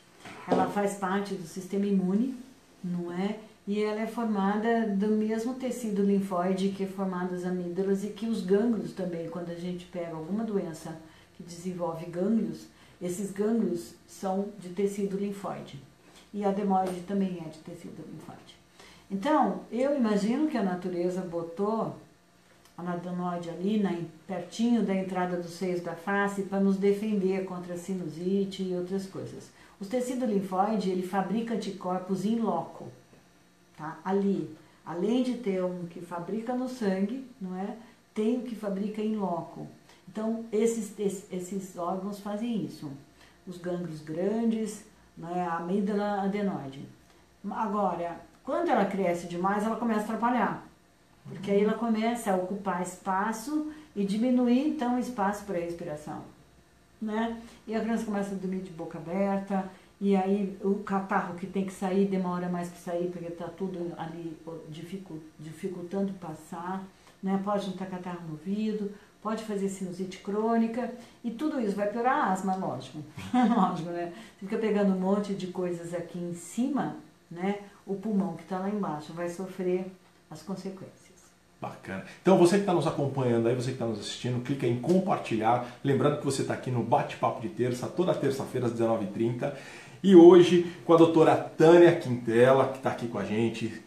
Ela faz parte do sistema imune, não é? E ela é formada do mesmo tecido linfóide que é formado as amígdalas e que os gânglios também. Quando a gente pega alguma doença que desenvolve gânglios, esses gânglios são de tecido linfóide. E a adenoide também é de tecido linfóide. Então, eu imagino que a natureza botou a adenoide ali pertinho da entrada dos seios da face para nos defender contra a sinusite e outras coisas. O tecido linfóide, ele fabrica anticorpos in loco, tá? Ali. Além de ter um que fabrica no sangue, não é? tem o que fabrica em loco. Então, esses órgãos fazem isso. Os gânglios grandes, né, a amígdala adenoide. Agora, quando ela cresce demais, ela começa a atrapalhar. Porque aí ela começa a ocupar espaço e diminuir, então, o espaço para a respiração. Né? E a criança começa a dormir de boca aberta, e aí o catarro que tem que sair demora mais para sair, porque está tudo ali dificultando passar. Né? Pode juntar catarro no ouvido, pode fazer sinusite crônica, e tudo isso vai piorar a asma, lógico. Lógico, né? Você fica pegando um monte de coisas aqui em cima, né? O pulmão que está lá embaixo vai sofrer as consequências. Bacana. Então você que está nos acompanhando aí, você que está nos assistindo, clica em compartilhar. Lembrando que você está aqui no Bate-Papo de Terça, toda terça-feira às 19h30. E hoje com a doutora Tânia Quintela, que está aqui com a gente,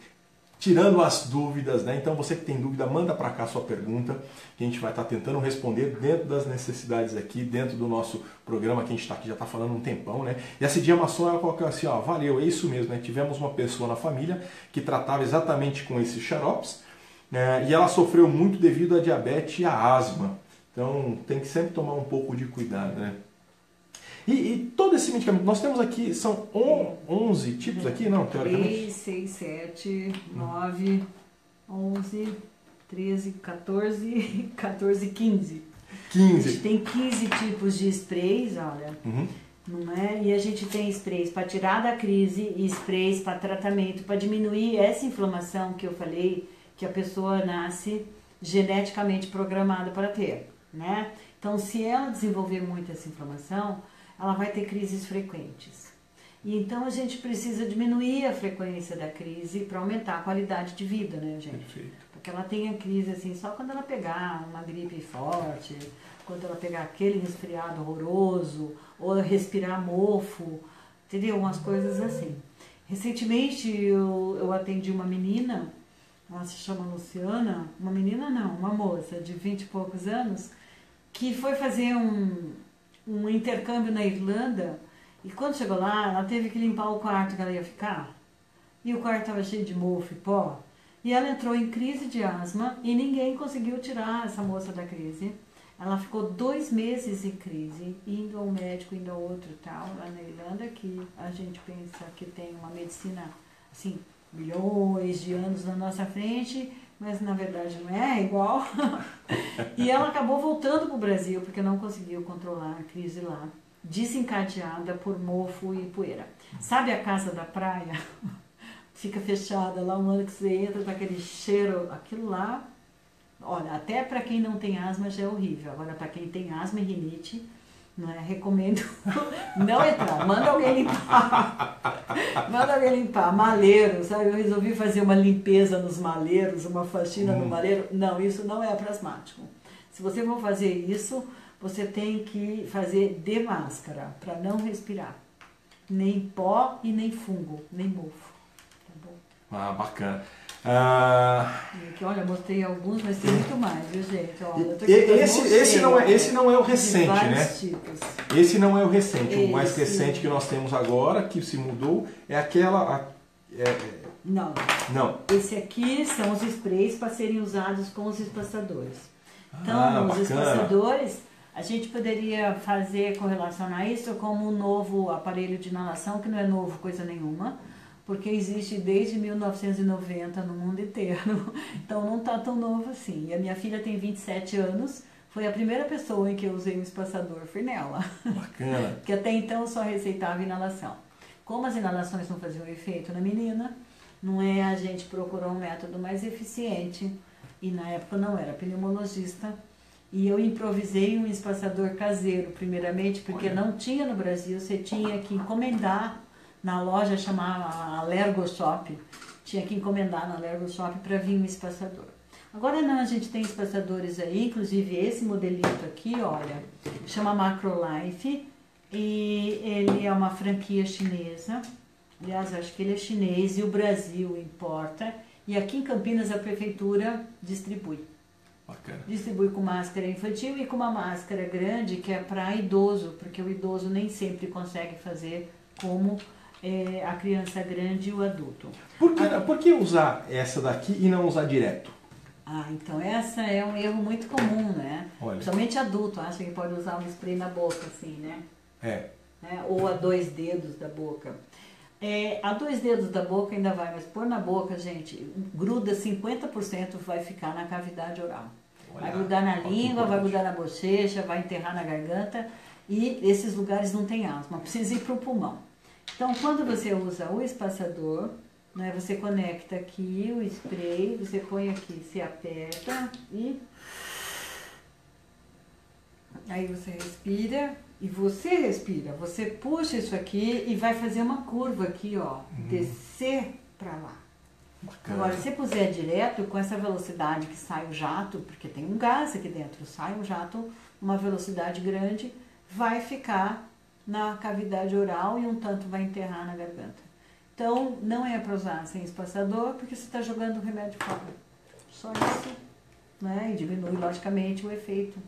tirando as dúvidas, né? Então você que tem dúvida, manda para cá a sua pergunta, que a gente vai estar tentando responder dentro das necessidades aqui, dentro do nosso programa que a gente está aqui, já está falando um tempão, né? E a Cidinha Masson, ela colocou assim, ó, valeu, é isso mesmo, né? Tivemos uma pessoa na família que tratava exatamente com esses xaropes, e ela sofreu muito devido à diabetes e à asma. Então tem que sempre tomar um pouco de cuidado, né? E todo esse medicamento, nós temos aqui, são 11 tipos aqui, não, teoricamente? 3, 6, 7, 9, 11, 13, 14, 14, 15. 15. A gente tem 15 tipos de sprays, olha. Não é? E a gente tem sprays para tirar da crise e sprays para tratamento, para diminuir essa inflamação que eu falei, que a pessoa nasce geneticamente programada para ter, né? Então, se ela desenvolver muito essa inflamação, ela vai ter crises frequentes. E então a gente precisa diminuir a frequência da crise para aumentar a qualidade de vida, né, gente? Perfeito. Porque ela tem a crise assim só quando ela pegar uma gripe forte, quando ela pegar aquele resfriado horroroso, ou respirar mofo, entendeu? Umas coisas assim. Recentemente eu atendi uma menina, ela se chama Luciana, uma menina não, uma moça de 20 e poucos anos, que foi fazer um intercâmbio na Irlanda, e quando chegou lá, ela teve que limpar o quarto que ela ia ficar, e o quarto estava cheio de mofo e pó, e ela entrou em crise de asma, e ninguém conseguiu tirar essa moça da crise. Ela ficou 2 meses em crise, indo ao médico, indo ao outro e tal, lá na Irlanda, que a gente pensa que tem uma medicina, assim, milhões de anos na nossa frente, mas na verdade não é igual. E ela acabou voltando para o Brasil, porque não conseguiu controlar a crise lá, desencadeada por mofo e poeira. Sabe a casa da praia? Fica fechada lá, um ano que você entra, tá aquele cheiro, aquilo lá. Olha, até para quem não tem asma já é horrível. Agora, para quem tem asma e rinite, não é? Recomendo não entrar. Manda alguém limpar. Manda alguém limpar. Maleiro, sabe? Eu resolvi fazer uma limpeza nos maleiros, uma faxina no maleiro. Não, isso não é para asmático. Se você for fazer isso, você tem que fazer de máscara, para não respirar. Nem pó e nem fungo, nem mofo. Tá bom? Ah, bacana. Aqui, olha, mostrei alguns, mas tem muito mais, viu, gente? Olha, esse não é o recente, né? Tipos. Esse não é o recente. O mais recente que nós temos agora, que se mudou, é aquela... Não. Esse aqui são os sprays para serem usados com os espaçadores. Então, os espaçadores, a gente poderia correlacionar isso como um novo aparelho de inalação, que não é novo coisa nenhuma, porque existe desde 1990 no mundo inteiro, então não está tão novo assim. E a minha filha tem 27 anos, foi a primeira pessoa em que eu usei um espaçador, foi nela. Bacana. Porque até então eu só receitava inalação. Como as inalações não faziam efeito na menina, a gente procurou um método mais eficiente, e na época não era pneumologista, e eu improvisei um espaçador caseiro, primeiramente, porque não tinha no Brasil, você tinha que encomendar na loja, chamava Allergo Shop, tinha que encomendar na Allergo Shop para vir um espaçador. Agora não, a gente tem espaçadores aí, inclusive esse modelito aqui, olha, chama Macrolife, e ele é uma franquia chinesa, aliás, acho que ele é chinês e o Brasil importa, e aqui em Campinas a prefeitura distribui. Bacana. Distribui com máscara infantil e com uma máscara grande que é para idoso, porque o idoso nem sempre consegue fazer como a criança grande e o adulto. Por que usar essa daqui e não usar direto? Ah, então essa é um erro muito comum, né? Olha. Principalmente adulto, acha que pode usar um spray na boca, assim, né? Ou a 2 dedos da boca. A 2 dedos da boca ainda vai, mas pôr na boca, gente, gruda 50% vai ficar na cavidade oral. Vai grudar na língua, vai grudar na bochecha, vai enterrar na garganta e esses lugares não tem asma, precisa ir para o pulmão. Então, quando você usa o espaçador, né, você conecta aqui o spray, você põe aqui, se aperta e aí você respira e você puxa isso aqui e vai fazer uma curva aqui, ó, descer para lá. Bacana. Agora, se puser direto, com essa velocidade que sai o jato, porque tem um gás aqui dentro, sai um jato, uma velocidade grande, vai ficar na cavidade oral e um tanto vai enterrar na garganta. Então, não é para usar sem espaçador, porque você está jogando o remédio fora. Só isso, né? E diminui, logicamente, o efeito.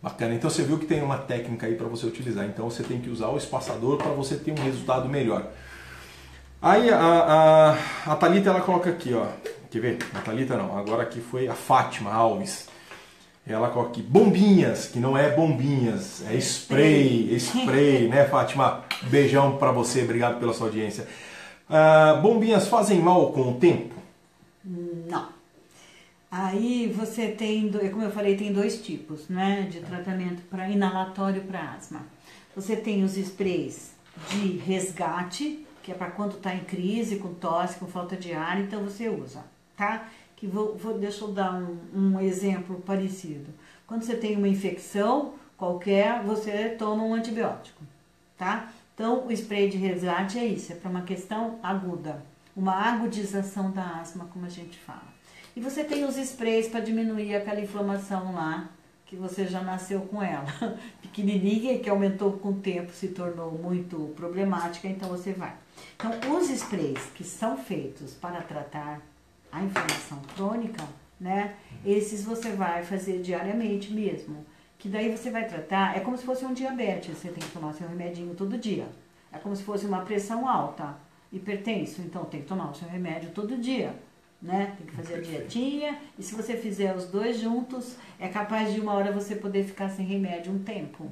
Bacana, então você viu que tem uma técnica aí para você utilizar, então você tem que usar o espaçador para você ter um resultado melhor. Aí a Thalita, ela coloca aqui, ó, quer ver? A Thalita não, agora aqui foi a Fátima Alves. Ela coloca aqui, bombinhas, que não é bombinhas, é spray, né, Fátima? Beijão para você, obrigado pela sua audiência. Bombinhas fazem mal com o tempo? Não. Aí você tem, como eu falei, tem 2 tipos, né, de tratamento para inalatório para asma. Você tem os sprays de resgate, que é para quando está em crise, com tosse, com falta de ar, então você usa, tá? Que deixa eu dar um exemplo parecido. Quando você tem uma infecção qualquer, você toma um antibiótico, tá? Então, o spray de resgate é isso, é para uma questão aguda, uma agudização da asma, como a gente fala. E você tem os sprays para diminuir aquela inflamação lá, que você já nasceu com ela, pequenininha, que aumentou com o tempo, se tornou muito problemática, então você vai. Então, os sprays que são feitos para tratar a inflamação crônica, né, esses você vai fazer diariamente mesmo, que daí você vai tratar, é como se fosse um diabetes, você tem que tomar seu remedinho todo dia. É como se fosse uma pressão alta, hipertenso, então tem que tomar o seu remédio todo dia. Né? Tem que fazer a dietinha, e se você fizer os 2 juntos, é capaz de uma hora você poder ficar sem remédio um tempo,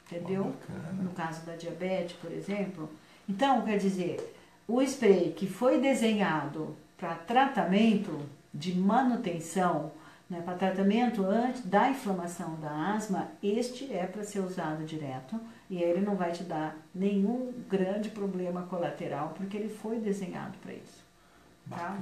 entendeu? No caso da diabetes, por exemplo. Então, quer dizer, o spray que foi desenhado para tratamento de manutenção, né, para tratamento antes da inflamação da asma, este é para ser usado direto, e ele não vai te dar nenhum grande problema colateral, porque ele foi desenhado para isso. Tá?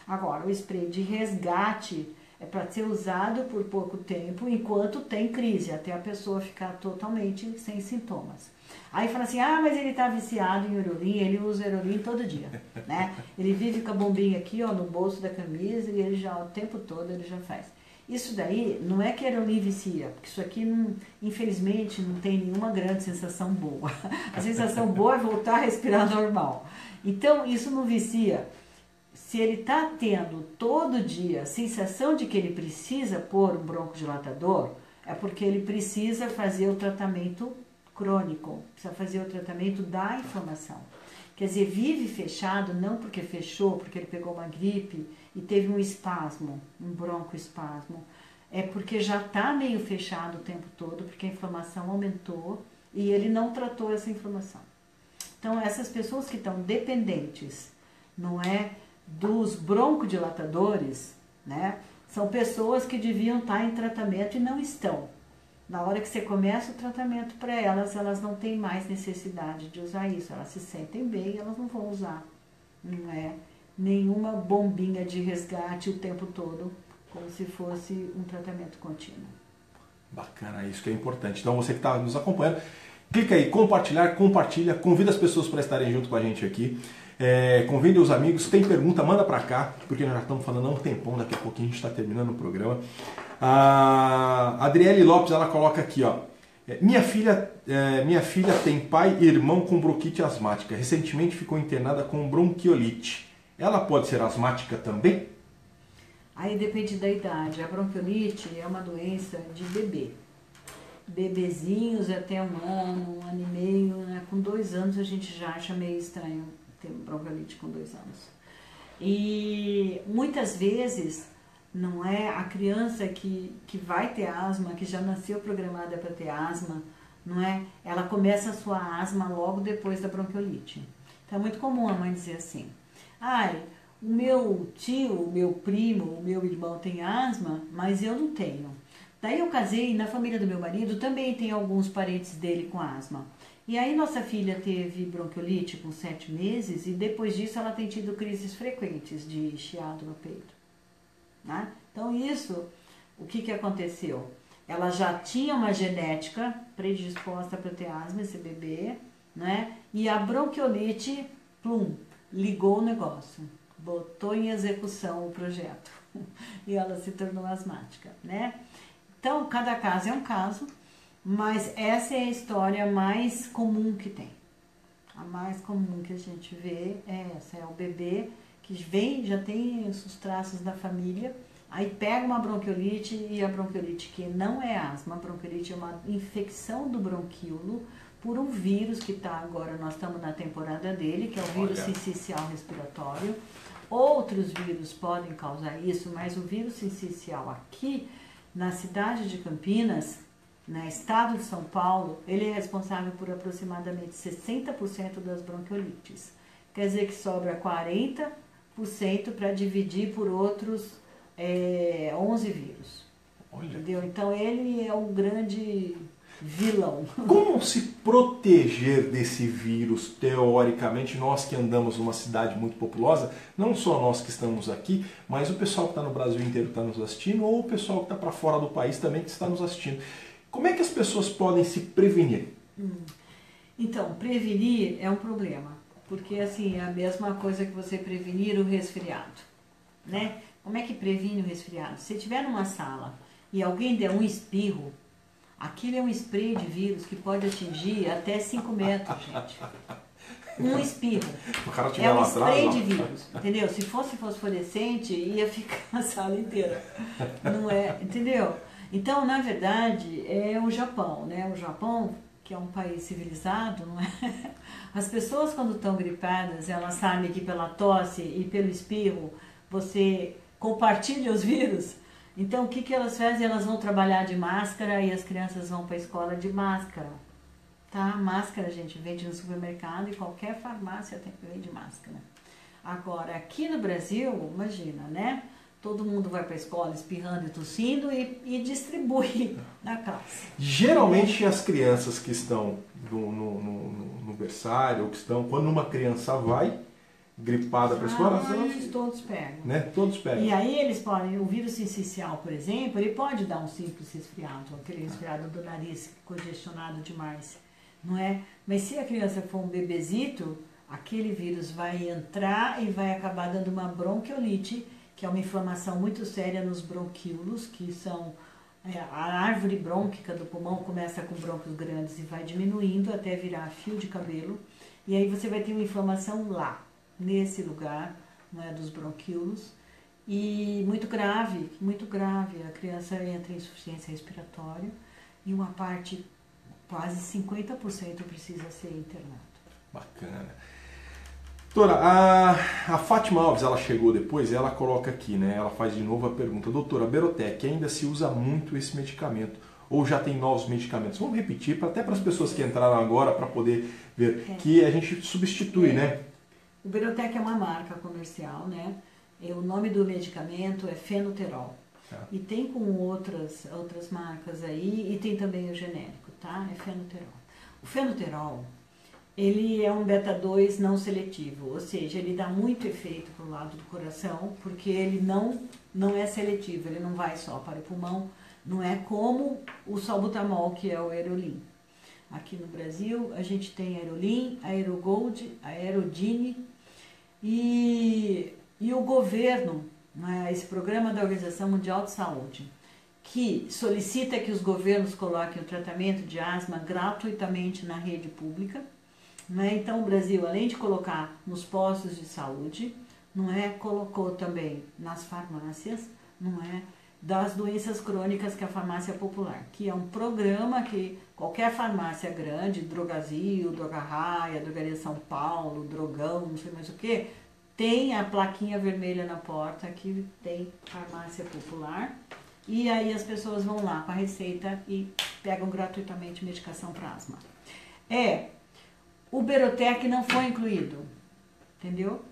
Agora, o spray de resgate é para ser usado por pouco tempo, enquanto tem crise, até a pessoa ficar totalmente sem sintomas. Aí fala assim, mas ele está viciado em Eurolin, ele usa Eurolin todo dia, né? Ele vive com a bombinha aqui, ó, no bolso da camisa, e ele já, o tempo todo, ele já faz. Isso daí não é que Eurolin vicia, porque isso aqui, infelizmente, não tem nenhuma grande sensação boa. A sensação boa é voltar a respirar normal. Então, isso não vicia. Se ele está tendo todo dia a sensação de que ele precisa pôr um broncodilatador, é porque ele precisa fazer o tratamento crônico, precisa fazer o tratamento da inflamação. Quer dizer, vive fechado não porque fechou, porque ele pegou uma gripe e teve um espasmo, um broncoespasmo. É porque já está meio fechado o tempo todo, porque a inflamação aumentou e ele não tratou essa inflamação. Então, essas pessoas que estão dependentes, não é, dos broncodilatadores, né, são pessoas que deviam estar em tratamento e não estão. Na hora que você começa o tratamento para elas, elas não têm mais necessidade de usar isso. Elas se sentem bem, elas não vão usar. Não é nenhuma bombinha de resgate o tempo todo, como se fosse um tratamento contínuo. Bacana, isso que é importante. Então você que está nos acompanhando, clica aí, compartilhar, compartilha, convida as pessoas para estarem junto com a gente aqui. Convide os amigos, tem pergunta, manda para cá, porque nós já estamos falando há um tempão, daqui a pouquinho a gente está terminando o programa. A Adriele Lopes, ela coloca aqui, ó, minha filha tem pai e irmão com bronquite asmática, recentemente ficou internada com bronquiolite, ela pode ser asmática também? Aí depende da idade. A bronquiolite é uma doença de bebê, bebezinhos até 1 ano, 1 ano e meio, né? Com 2 anos a gente já acha meio estranho ter bronquiolite com 2 anos. E muitas vezes Não é a criança que vai ter asma, que já nasceu programada para ter asma, não é? Ela começa a sua asma logo depois da bronquiolite. Então é muito comum a mãe dizer assim, ai, o meu tio, o meu primo, o meu irmão tem asma, mas eu não tenho. Daí eu casei e na família do meu marido também tem alguns parentes dele com asma. E aí nossa filha teve bronquiolite com 7 meses e depois disso ela tem tido crises frequentes de chiado no peito. Né? Então isso, o que aconteceu? Ela já tinha uma genética predisposta para ter asma, esse bebê, né? E a bronquiolite, plum, ligou o negócio, botou em execução o projeto e ela se tornou asmática, né? Então, cada caso é um caso, mas essa é a história mais comum que tem. A mais comum que a gente vê é essa, é o bebê que vem, já tem os traços da família, aí pega uma bronquiolite e a bronquiolite que não é asma, a bronquiolite é uma infecção do bronquíolo por um vírus que está agora, nós estamos na temporada dele, que é o vírus sincicial respiratório. Outros vírus podem causar isso, mas o vírus sincicial aqui, na cidade de Campinas, no estado de São Paulo, ele é responsável por aproximadamente 60% das bronquiolites. Quer dizer que sobra 40% para dividir por outros 11 vírus. Olha. Entendeu? Então ele é um grande vilão. Como se proteger desse vírus, teoricamente, nós que andamos numa cidade muito populosa, não só nós que estamos aqui, mas o pessoal que está no Brasil inteiro está nos assistindo, ou o pessoal que está para fora do país também que está nos assistindo. Como é que as pessoas podem se prevenir? Então, prevenir é um problema, porque assim, é a mesma coisa que você prevenir o resfriado, né? Como é que previne o resfriado? Se estiver numa sala e alguém der um espirro, aquilo é um spray de vírus que pode atingir até 5 metros, gente. Um espirro. O cara É um lá spray atrás, de vírus, entendeu? Se fosse fosforescente, ia ficar a sala inteira. Não é, entendeu? Então, na verdade, é o Japão, né? O Japão, que é um país civilizado, não é? As pessoas, quando estão gripadas, elas sabem que pela tosse e pelo espirro, você compartilha os vírus. Então, o que elas fazem? Elas vão trabalhar de máscara e as crianças vão para a escola de máscara. Tá? Máscara, gente, vende no supermercado e qualquer farmácia vende máscara. Agora, aqui no Brasil, imagina, né? Todo mundo vai para a escola espirrando e tossindo e distribui na classe. Geralmente as crianças que estão no berçário, ou que estão, quando uma criança vai gripada para a escola, todos pegam. Né? Todos pegam. E aí eles podem, o vírus sincicial, por exemplo, ele pode dar um simples resfriado, aquele resfriado do nariz congestionado demais, não é? Mas se a criança for um bebezito, aquele vírus vai entrar e vai acabar dando uma bronquiolite, que é uma inflamação muito séria nos bronquíolos, que são a árvore brônquica do pulmão começa com brônquios grandes e vai diminuindo até virar fio de cabelo, e aí você vai ter uma inflamação lá, nesse lugar, não é, dos bronquíolos, e muito grave, a criança entra em insuficiência respiratória e uma parte, quase 50% precisa ser internado. Bacana. Doutora, a Fátima Alves, ela chegou depois e ela coloca aqui, né? Ela faz de novo a pergunta, doutora, Berotec, ainda se usa muito esse medicamento? Ou já tem novos medicamentos? Vamos repetir, até para as pessoas que entraram agora, para poder ver, que a gente substitui, né? O Berotec é uma marca comercial, né? O nome do medicamento é Fenoterol. E tem com outras marcas aí, e tem também o genérico, tá? É Fenoterol. O Fenoterol, ele é um beta-2 não seletivo, ou seja, ele dá muito efeito para o lado do coração, porque ele não é seletivo, ele não vai só para o pulmão, não é como o salbutamol, que é o Aerolin. Aqui no Brasil, a gente tem Aerolin, Aerogold, Aerodine, e o governo, né, esse programa da Organização Mundial de Saúde, que solicita que os governos coloquem o tratamento de asma gratuitamente na rede pública, né? Então o Brasil, além de colocar nos postos de saúde, não é, colocou também nas farmácias, não é, das doenças crônicas, que é a farmácia popular, que é um programa que qualquer farmácia grande, Drogazil, Droga Raia, Drogaria São Paulo, Drogão, não sei mais o que, tem a plaquinha vermelha na porta, que tem farmácia popular, e aí as pessoas vão lá com a receita e pegam gratuitamente medicação para asma. O Berotec não foi incluído, entendeu?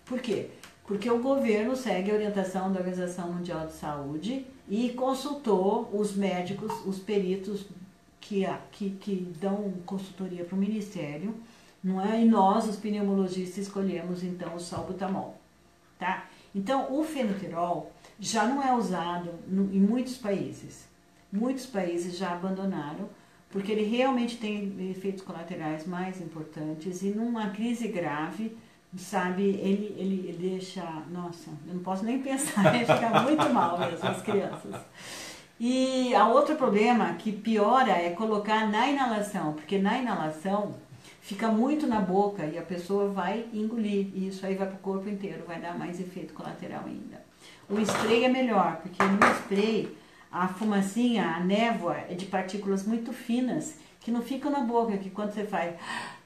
Por quê? Porque o governo segue a orientação da Organização Mundial de Saúde e consultou os médicos, os peritos que dão consultoria para o Ministério, não é? E nós, os pneumologistas, escolhemos então o salbutamol, tá? Então, o fenoterol já não é usado em muitos países. Muitos países já abandonaram, porque ele realmente tem efeitos colaterais mais importantes e numa crise grave, sabe, ele deixa... Nossa, eu não posso nem pensar, ele fica muito mal mesmo, as crianças. E a outro problema que piora é colocar na inalação, porque na inalação fica muito na boca e a pessoa vai engolir, e isso aí vai para o corpo inteiro, vai dar mais efeito colateral ainda. O spray é melhor, porque no spray a fumacinha, a névoa é de partículas muito finas, que não ficam na boca, que quando você faz,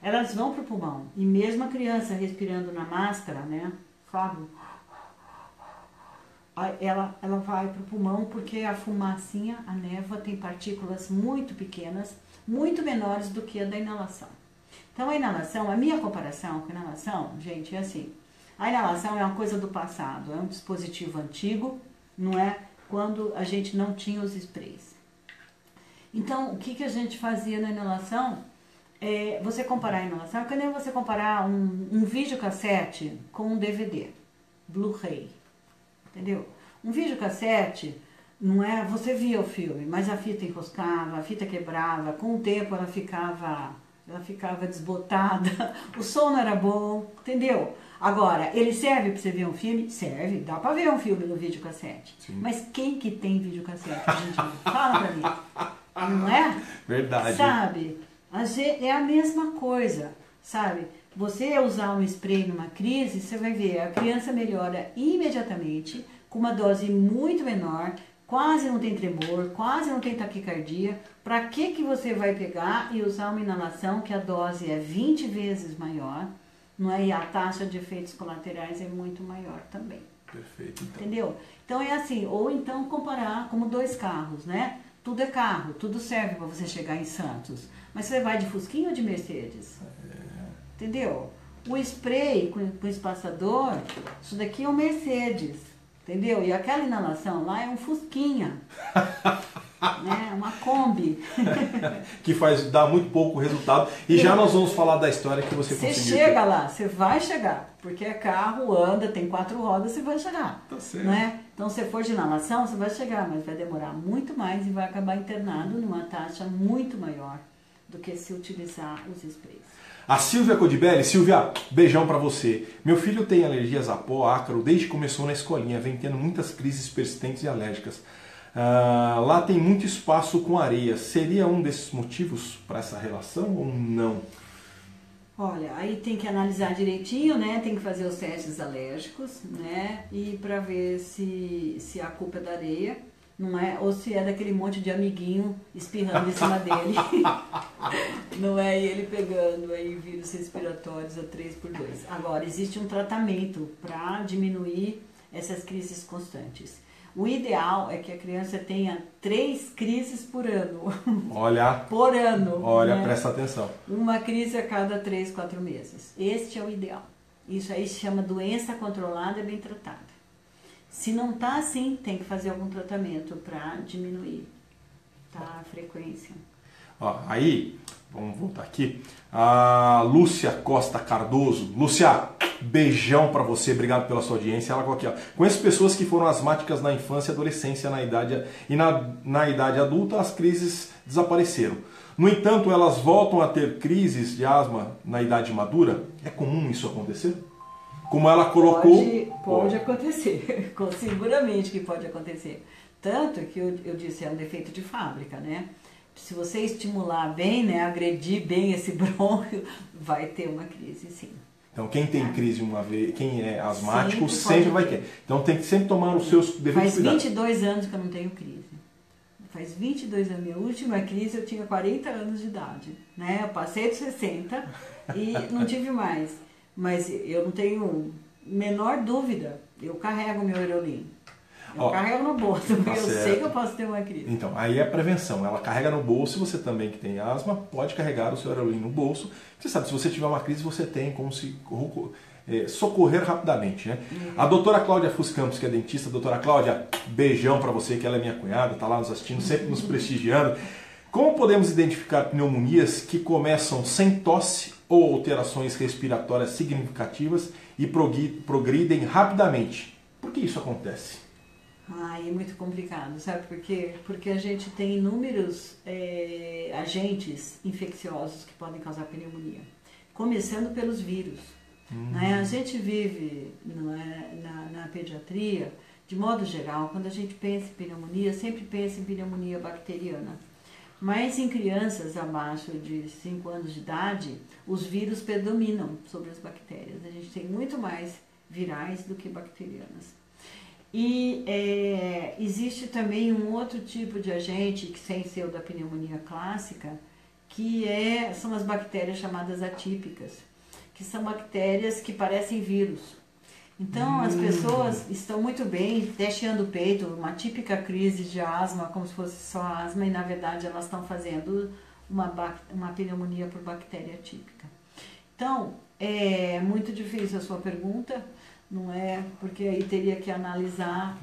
elas vão para o pulmão. E mesmo a criança respirando na máscara, né, sabe? Ela vai para o pulmão porque a fumacinha, a névoa, tem partículas muito pequenas, muito menores do que a da inalação. Então a inalação, a minha comparação com a inalação, gente, é assim. A inalação é uma coisa do passado, é um dispositivo antigo, não é? Quando a gente não tinha os sprays. Então, o que a gente fazia na inalação? Você comparar a inalação, é que nem você comparar um videocassete com um DVD, Blu-ray, entendeu? Um videocassete, não é? Você via o filme, mas a fita enroscava, a fita quebrava, com o tempo ela ficava desbotada, o som não era bom, entendeu? Agora, ele serve para você ver um filme? Serve, dá para ver um filme no videocassete. Sim. Mas quem que tem videocassete hoje em dia? Fala pra mim. Não é? Verdade. Sabe? É a mesma coisa, sabe? Você usar um spray numa crise, você vai ver, a criança melhora imediatamente, com uma dose muito menor, quase não tem tremor, quase não tem taquicardia. Para que você vai pegar e usar uma inalação que a dose é 20 vezes maior, não é? E a taxa de efeitos colaterais é muito maior também. Perfeito. Então. Entendeu? Então é assim, ou então comparar como dois carros, né? Tudo é carro, tudo serve para você chegar em Santos. Mas você vai de Fusquinha ou de Mercedes? Entendeu? O spray com espaçador, isso daqui é um Mercedes. Entendeu? E aquela inalação lá é um Fusquinha. Né? Uma Kombi. Que dá muito pouco resultado. E já nós vamos falar da história que você conseguiu. Você chega lá, você vai chegar. Porque é carro, anda, tem 4 rodas, você vai chegar. Tá certo. Né? Então, se for de inalação, você vai chegar, mas vai demorar muito mais e vai acabar internado numa taxa muito maior do que se utilizar os sprays. A Silvia Codibelli, Silvia, beijão pra você. Meu filho tem alergias a pó, ácaro, desde que começou na escolinha, vem tendo muitas crises persistentes e alérgicas. Lá tem muito espaço com areia. Seria um desses motivos para essa relação ou não? Olha, aí tem que analisar direitinho, né? Tem que fazer os testes alérgicos, né? E para ver se a culpa é da areia, não é? Ou se é daquele monte de amiguinho espirrando em cima dele. Não é? E ele pegando aí vírus respiratórios a 3x2. Agora, existe um tratamento para diminuir essas crises constantes. O ideal é que a criança tenha 3 crises por ano. Olha. Por ano. Olha, né? Presta atenção. Uma crise a cada 3, 4 meses. Este é o ideal. Isso aí se chama doença controlada e bem tratada. Se não está assim, tem que fazer algum tratamento para diminuir, tá, a frequência. Ó, aí, vamos voltar aqui. A Lúcia Costa Cardoso. Lúcia, beijão pra você, obrigado pela sua audiência. Ela aqui, ó. Conheço pessoas que foram asmáticas na infância e adolescência, na idade adulta as crises desapareceram. No entanto, elas voltam a ter crises de asma na idade madura? É comum isso acontecer? Como ela colocou... Pode acontecer, seguramente que pode acontecer. Tanto que eu disse, é um defeito de fábrica, né? Se você estimular bem, né, agredir bem esse brônquio, vai ter uma crise, sim. Então, quem tem crise uma vez, quem é asmático, sempre vai ter. Então, tem que sempre tomar os seus devidos cuidados. Faz 22 anos que eu não tenho crise. Faz 22 anos. Minha última crise eu tinha 40 anos de idade. Né? Eu passei dos 60 e não tive mais. Mas eu não tenho menor dúvida, eu carrego meu Aerolin. Eu Ó, carrego no bolso, porque eu certo. sei que eu posso ter uma crise. Então, aí é a prevenção. Ela carrega no bolso e você também que tem asma pode carregar o seu Aerolin no bolso. Você sabe, se você tiver uma crise, você tem como se socorrer rapidamente, né? A doutora Cláudia Fus Campos, que é dentista. Doutora Cláudia, beijão pra você, que ela é minha cunhada, tá lá nos assistindo, sempre nos prestigiando. Como podemos identificar pneumonias que começam sem tosse ou alterações respiratórias significativas e progridem rapidamente? Por que isso acontece? É muito complicado, sabe por quê? Porque a gente tem inúmeros agentes infecciosos que podem causar pneumonia, começando pelos vírus. Né? A gente vive na pediatria, de modo geral, quando a gente pensa em pneumonia, sempre pensa em pneumonia bacteriana. Mas em crianças abaixo de 5 anos de idade, os vírus predominam sobre as bactérias. A gente tem muito mais virais do que bacterianas. E existe também um outro tipo de agente, que sem ser o da pneumonia clássica, que são as bactérias chamadas atípicas, que são bactérias que parecem vírus. Então as pessoas estão muito bem testeando o peito, uma típica crise de asma, como se fosse só asma, e na verdade elas estão fazendo uma pneumonia por bactéria atípica. Então, é muito difícil a sua pergunta, não é? Porque aí teria que analisar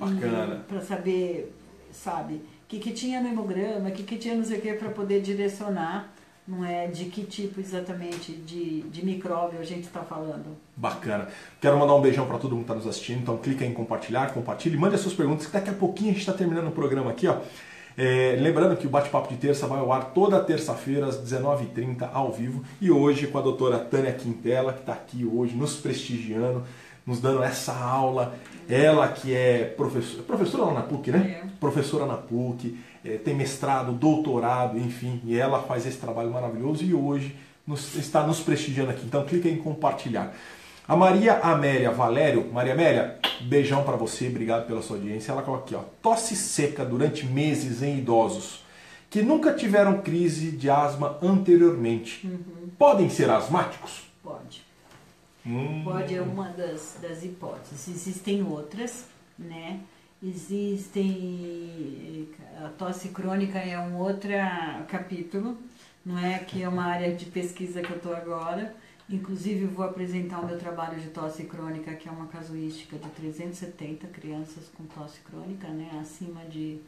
para saber, sabe, o que tinha no hemograma, o que tinha não sei o que, para poder direcionar, não é, de que tipo exatamente de micróbio a gente está falando. Bacana. Quero mandar um beijão para todo mundo que está nos assistindo, então clica em compartilhar, compartilhe, mande as suas perguntas, que daqui a pouquinho a gente está terminando o programa aqui, ó. Lembrando que o Bate-Papo de Terça vai ao ar toda terça-feira às 19h30 ao vivo, e hoje com a doutora Tânia Quintela, que está aqui hoje nos prestigiando, nos dando essa aula. Ela que é professora lá na PUC, né? Professora na PUC, tem mestrado, doutorado, enfim, e ela faz esse trabalho maravilhoso e hoje está nos prestigiando aqui. Então clica em compartilhar. A Maria Amélia Valério, Maria Amélia, beijão para você, obrigado pela sua audiência. Ela coloca aqui, ó, tosse seca durante meses em idosos que nunca tiveram crise de asma anteriormente. Podem ser asmáticos? Pode. Pode, é uma das hipóteses. Existem outras, né? A tosse crônica é um outro capítulo, não é? Que é uma área de pesquisa que eu estou agora. Inclusive, vou apresentar o meu trabalho de tosse crônica, que é uma casuística de 370 crianças com tosse crônica, né? Acima de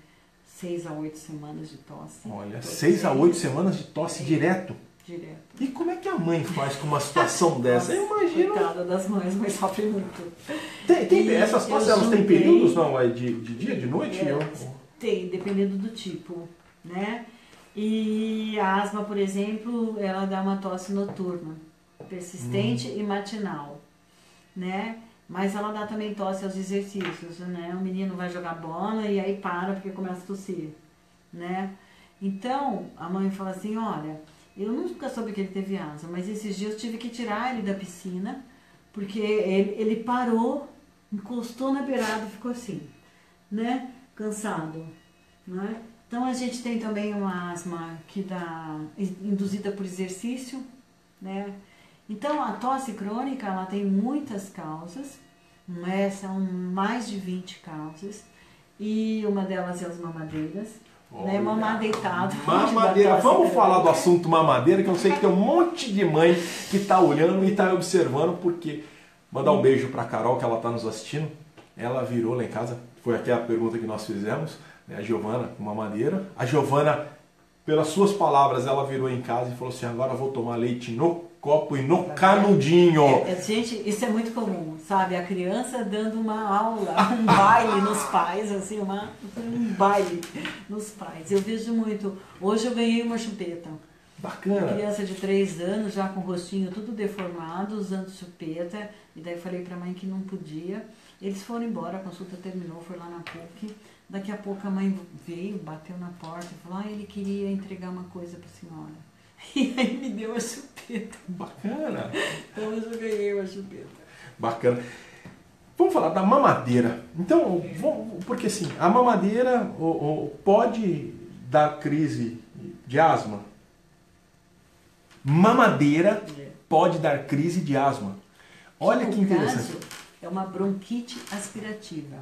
6 a 8 semanas de tosse. Olha, 6 a 8 semanas de tosse direto? Direto. E como é que a mãe faz com uma situação dessa? Eu imagino. Coitada das mães, mas sofre muito. Essas tosses, elas têm períodos, não? É de dia, de noite? Tem, dependendo do tipo, né? E a asma, por exemplo, ela dá uma tosse noturna, persistente e matinal, né? Mas ela dá também tosse aos exercícios, né? O menino vai jogar bola e aí para porque começa a tossir, né? Então, a mãe fala assim, olha, eu nunca soube que ele teve asma, mas esses dias eu tive que tirar ele da piscina, porque ele parou, encostou na beirada e ficou assim, né? Cansado, né? Então a gente tem também uma asma que induzida por exercício, né? Então a tosse crônica, ela tem muitas causas, né? São mais de 20 causas, e uma delas é as mamadeiras. Né, mamar deitado. Mamadeira. Vamos falar do assunto mamadeira, que eu sei que tem um monte de mãe que está olhando e está observando, porque mandar um beijo para a Carol, que ela está nos assistindo. Ela virou lá em casa, foi até a pergunta que nós fizemos, né, a Giovana, mamadeira. A Giovana, pelas suas palavras, ela virou em casa e falou assim, agora eu vou tomar leite no copo e no canudinho. Gente, isso é muito comum, sabe? A criança dando uma aula, um baile nos pais, assim, um baile nos pais. Eu vejo muito. Hoje eu ganhei uma chupeta. Bacana. Uma criança de 3 anos, já com o rostinho tudo deformado, usando chupeta. E daí falei pra mãe que não podia. Eles foram embora, a consulta terminou, foi lá na PUC. Daqui a pouco a mãe veio, bateu na porta e falou, ele queria entregar uma coisa pra senhora. E aí me deu a chupeta. Bacana. Então eu já ganhei uma chupeta. Bacana. Vamos falar da mamadeira. Então, porque assim, a mamadeira pode dar crise de asma? Mamadeira pode dar crise de asma. Olha que interessante. é uma bronquite aspirativa.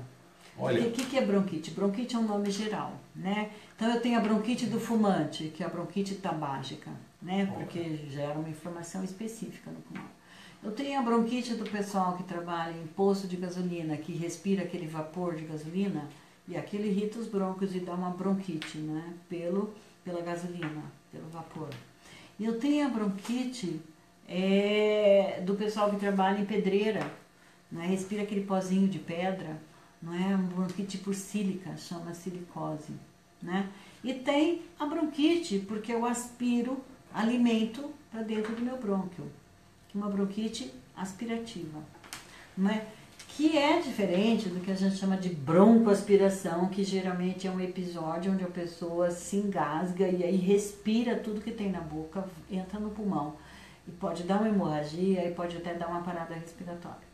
Olha. O que é bronquite? Bronquite é um nome geral, né? Então eu tenho a bronquite do fumante, que é a bronquite tabágica, né? Porque gera uma inflamação específica no pulmão. Eu tenho a bronquite do pessoal que trabalha em posto de gasolina, que respira aquele vapor de gasolina, e aquilo irrita os brônquios e dá uma bronquite, né? Pela gasolina, pelo vapor. E eu tenho a bronquite do pessoal que trabalha em pedreira, né? Respira aquele pozinho de pedra, não é? Uma bronquite por sílica, chama silicose, né? E tem a bronquite, porque eu aspiro alimento para dentro do meu brônquio, que é uma bronquite aspirativa, não é? Que é diferente do que a gente chama de broncoaspiração, que geralmente é um episódio onde a pessoa se engasga e aí respira tudo que tem na boca, entra no pulmão. E pode dar uma hemorragia e pode até dar uma parada respiratória.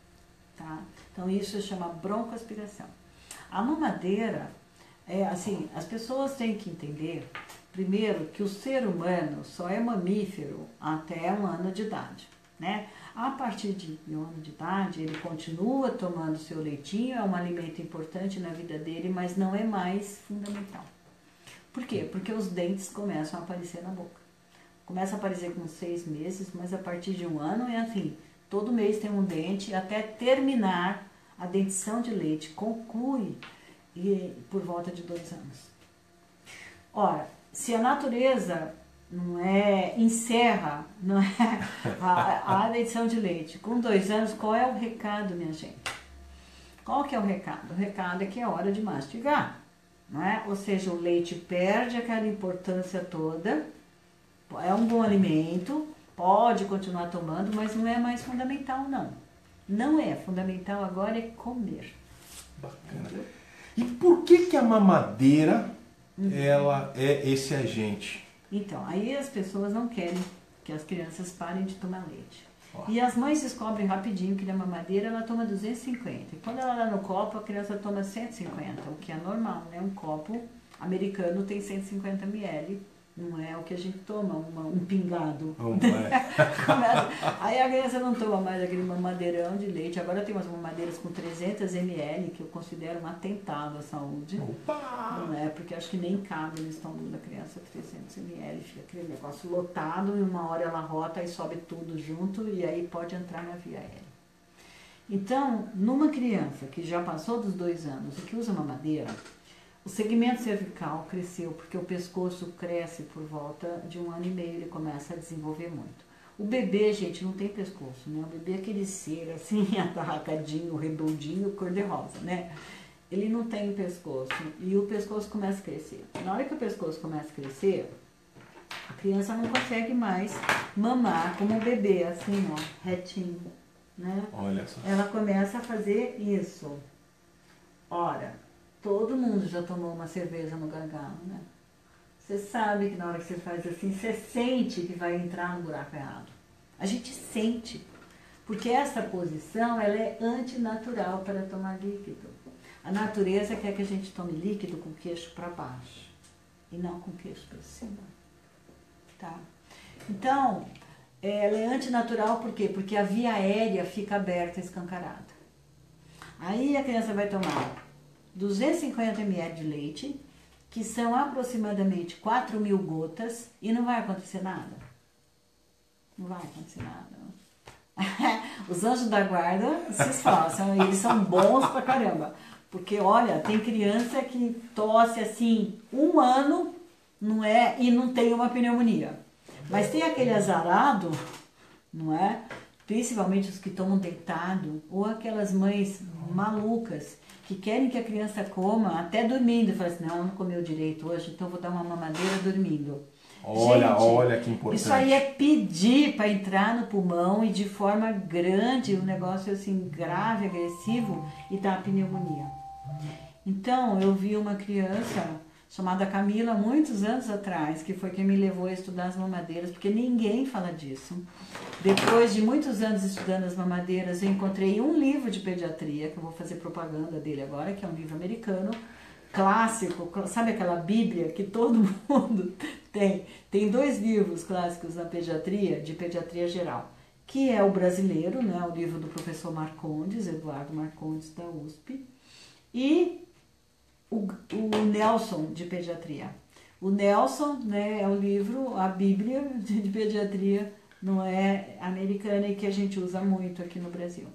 Tá? Então isso se chama broncoaspiração. A mamadeira, as pessoas têm que entender, primeiro, que o ser humano só é mamífero até 1 ano de idade, né? A partir de 1 ano de idade, ele continua tomando seu leitinho, é um alimento importante na vida dele, mas não é mais fundamental. Por quê? Porque os dentes começam a aparecer na boca. Começa a aparecer com 6 meses, mas a partir de 1 ano é assim, todo mês tem um dente, até terminar a dentição de leite, conclui por volta de 2 anos. Ora, se a natureza encerra a dentição de leite com 2 anos, qual é o recado, minha gente? Qual que é o recado? O recado é que é hora de mastigar, não é? Ou seja, o leite perde aquela importância toda, é um bom alimento, pode continuar tomando, mas não é mais fundamental, não. Não é fundamental agora é comer. Bacana. E por que a mamadeira, ela é esse agente? Então, aí as pessoas não querem que as crianças parem de tomar leite. E as mães descobrem rapidinho que na mamadeira ela toma 250. E quando ela dá no copo, a criança toma 150, o que é normal, né? Um copo americano tem 150 ml, não é o que a gente toma, um pingado. Aí a criança não toma mais aquele mamadeirão de leite. Agora tem umas mamadeiras com 300 ml, que eu considero um atentado à saúde. Opa! Não é, porque acho que nem cabe no estômago da criança 300 ml. Fica aquele negócio lotado e uma hora ela rota e sobe tudo junto e aí pode entrar na via aérea. Então, numa criança que já passou dos 2 anos e que usa mamadeira, o segmento cervical cresceu porque o pescoço cresce por volta de 1 ano e meio, ele começa a desenvolver muito. O bebê, gente, não tem pescoço, né? O bebê é aquele ser assim, atarracadinho, redondinho, cor-de-rosa, né? Ele não tem pescoço e o pescoço começa a crescer. Na hora que o pescoço começa a crescer, a criança não consegue mais mamar como um bebê, assim, ó, retinho, né? Olha só. Ela começa a fazer isso. Ora, todo mundo já tomou uma cerveja no gargalo, né? Você sabe que na hora que você faz assim, você sente que vai entrar no buraco errado. A gente sente, porque essa posição, ela é antinatural para tomar líquido. A natureza quer que a gente tome líquido com o queixo para baixo e não com o queixo para cima, tá? Então, ela é antinatural por quê? Porque a via aérea fica aberta, escancarada. Aí a criança vai tomar 250 ml de leite, que são aproximadamente 4.000 gotas, e não vai acontecer nada. Não vai acontecer nada. Os anjos da guarda se esforçam, eles são bons pra caramba. Porque, olha, tem criança que tosse assim 1 ano, não é, e não tem uma pneumonia. Mas tem aquele azarado, não é? Principalmente os que tomam deitado, ou aquelas mães malucas que querem que a criança coma até dormindo. Fala assim, não comeu direito hoje, então vou dar uma mamadeira dormindo. Olha, gente, olha que importante. Isso aí é pedir para entrar no pulmão e de forma grande, um negócio assim grave, agressivo, e dar pneumonia. Então, eu vi uma criança chamada Camila, muitos anos atrás, que foi quem me levou a estudar as mamadeiras, porque ninguém fala disso. Depois de muitos anos estudando as mamadeiras, eu encontrei um livro de pediatria, que eu vou fazer propaganda dele agora, que é um livro americano, clássico, sabe aquela Bíblia que todo mundo tem? Tem 2 livros clássicos na pediatria, de pediatria geral, que é o brasileiro, né, o livro do professor Marcondes, Eduardo Marcondes, da USP, e o Nelson, de pediatria. O Nelson, né, é o livro, a Bíblia de pediatria, não é americana e que a gente usa muito aqui no Brasil.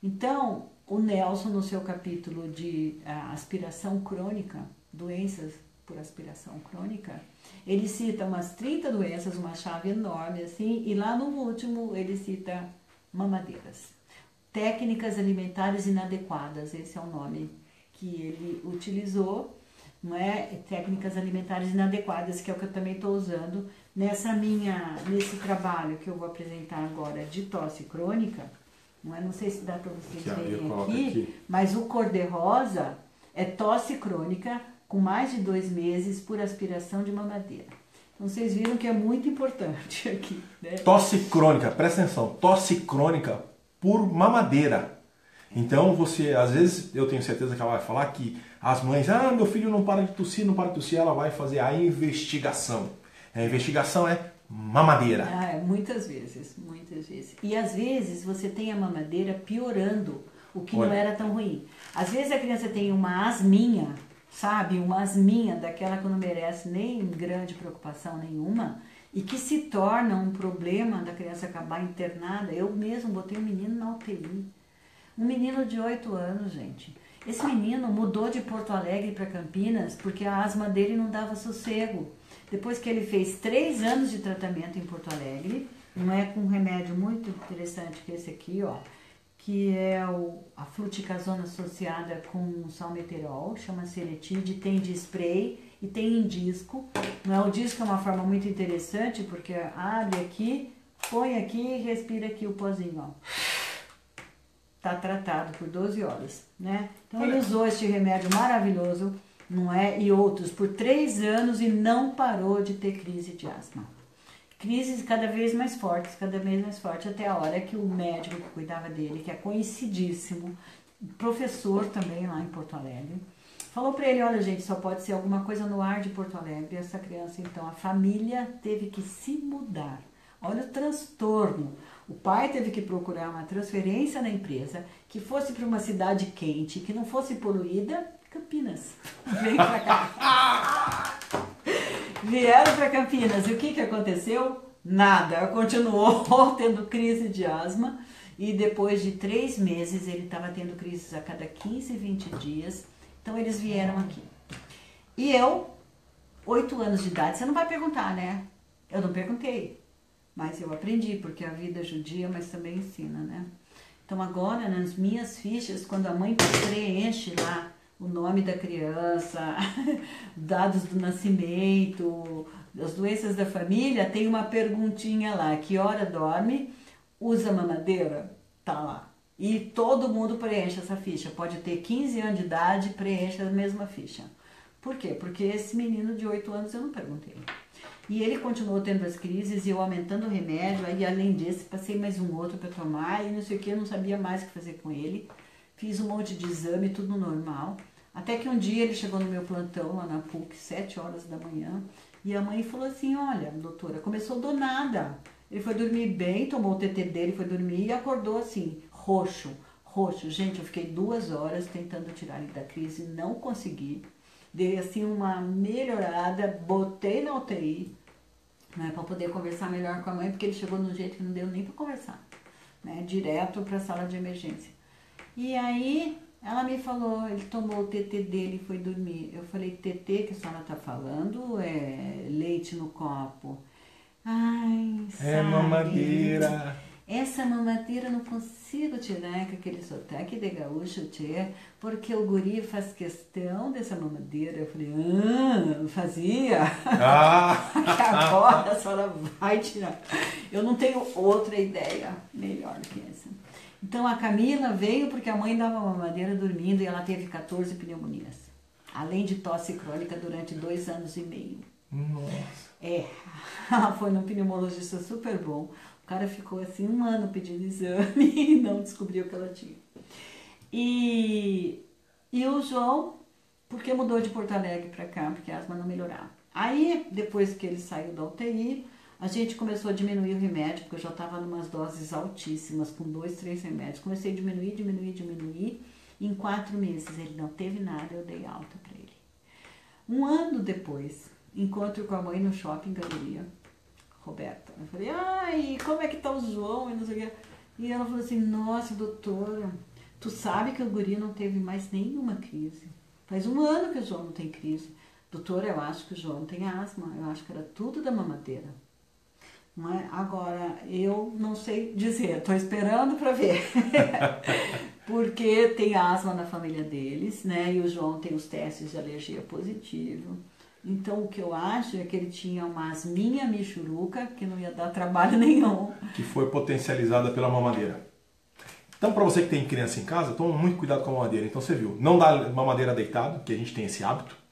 Então, o Nelson, no seu capítulo de aspiração crônica, doenças por aspiração crônica, ele cita umas 30 doenças, uma chave enorme assim, e lá no último ele cita mamadeiras. Técnicas alimentares inadequadas, esse é o nome que ele utilizou, não é? Técnicas alimentares inadequadas, que é o que eu também estou usando nesse trabalho que eu vou apresentar agora de tosse crônica. Não sei se dá para vocês verem aqui, mas o cor-de-rosa é tosse crônica com mais de 2 meses por aspiração de mamadeira. Então vocês viram que é muito importante aqui, né? Tosse crônica, presta atenção, tosse crônica por mamadeira. Então você, às vezes, eu tenho certeza que ela vai falar que as mães, meu filho não para de tossir, ela vai fazer a investigação. A investigação é mamadeira. Muitas vezes, muitas vezes. E às vezes você tem a mamadeira piorando o que não era tão ruim. Às vezes a criança tem uma asminha, sabe? Uma asminha daquela que não merece nem grande preocupação nenhuma e que se torna um problema da criança acabar internada. Eu mesmo botei um menino na UTI. Um menino de 8 anos, gente. Esse menino mudou de Porto Alegre para Campinas porque a asma dele não dava sossego. Depois que ele fez 3 anos de tratamento em Porto Alegre, não é, com um remédio muito interessante que esse aqui, ó, que é a fluticasona associada com salmeterol, chama-se Eletide, tem de spray e tem em disco. Não é? O disco é uma forma muito interessante porque abre aqui, põe aqui e respira aqui o pozinho, ó. Está tratado por 12 horas, né? Então ele usou este remédio maravilhoso, não é? E outros por 3 anos e não parou de ter crise de asma. Crises cada vez mais fortes, até a hora que o médico que cuidava dele, que é conhecidíssimo, professor também lá em Porto Alegre, falou para ele, olha gente, só pode ser alguma coisa no ar de Porto Alegre. Essa criança, então, a família teve que se mudar. Olha o transtorno. O pai teve que procurar uma transferência na empresa que fosse para uma cidade quente, que não fosse poluída, Campinas. Vem para cá. Vieram para Campinas. E o que aconteceu? Nada. Continuou tendo crise de asma e depois de 3 meses ele estava tendo crises a cada 15, 20 dias. Então eles vieram aqui. E eu, 8 anos de idade, você não vai perguntar, né? Eu não perguntei. Mas eu aprendi, porque a vida é judia, mas também ensina, né? Então agora, nas minhas fichas, quando a mãe preenche lá o nome da criança, dados do nascimento, as doenças da família, tem uma perguntinha lá, que hora dorme, usa mamadeira? Tá lá. E todo mundo preenche essa ficha. Pode ter 15 anos de idade, preenche a mesma ficha. Por quê? Porque esse menino de 8 anos eu não perguntei. E ele continuou tendo as crises e eu aumentando o remédio, aí além desse passei mais um outro para tomar e não sei o que, eu não sabia mais o que fazer com ele. Fiz um monte de exame, tudo normal. Até que um dia ele chegou no meu plantão lá na PUC, 7 horas da manhã, e a mãe falou assim, olha, doutora, começou do nada. Ele foi dormir bem, tomou o TT dele, foi dormir e acordou assim, roxo. Gente, eu fiquei 2 horas tentando tirar ele da crise, não consegui. Dei assim uma melhorada, botei na UTI, né, para poder conversar melhor com a mãe, porque ele chegou de um jeito que não deu nem para conversar, né, direto para a sala de emergência. E aí ela me falou, ele tomou o TT dele e foi dormir. Eu falei, TT que a senhora tá falando é leite no copo. Ai, é mamadeira. Essa mamadeira eu não consigo tirar com aquele sotaque de gaúcho, tchê, porque o guri faz questão dessa mamadeira. Eu falei, fazia? Agora a senhora vai tirar. Eu não tenho outra ideia melhor do que essa. Então a Camila veio porque a mãe dava mamadeira dormindo e ela teve 14 pneumonias. Além de tosse crônica durante 2 anos e meio. Nossa. Ela foi num pneumologista super bom. O cara ficou assim 1 ano pedindo exame e não descobriu o que ela tinha. E o João, porque mudou de Porto Alegre para cá, porque a asma não melhorava. Aí, depois que ele saiu da UTI, a gente começou a diminuir o remédio, porque eu já estava em umas doses altíssimas, com 2, 3 remédios. Comecei a diminuir. Em 4 meses ele não teve nada, eu dei alta para ele. Um ano depois, encontro com a mãe no shopping Galeria, Roberta. Eu falei, ai, como é que tá o João? E não sei o quê. E ela falou assim, nossa, doutora, tu sabe que o guri não teve mais nenhuma crise. Faz um ano que o João não tem crise. Doutora, eu acho que o João tem asma. Eu acho que era tudo da mamadeira. Não é? Agora, eu não sei dizer. Estou esperando para ver. Porque tem asma na família deles, né? E o João tem os testes de alergia positivo. Então, o que eu acho é que ele tinha uma asminha michuruca, que não ia dar trabalho nenhum. Que foi potencializada pela mamadeira. Então, para você que tem criança em casa, toma muito cuidado com a mamadeira. Então, você viu, não dá mamadeira deitado, que a gente tem esse hábito.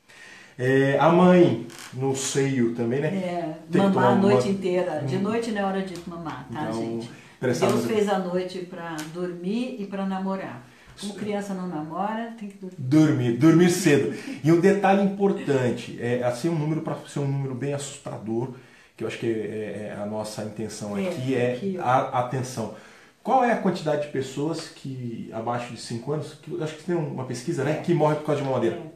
A mãe no seio também, né? Mamar a noite inteira. De noite não é hora de mamar, tá, então, gente? Deus fez a noite para dormir e para namorar. Como criança não namora, tem que dormir. Dormir cedo. E um detalhe importante, assim, um número para ser um número bem assustador, que eu acho que a nossa intenção aqui é a atenção. Qual é a quantidade de pessoas que, abaixo de 5 anos, que, acho que tem uma pesquisa, né, que morre por causa de mamadeira?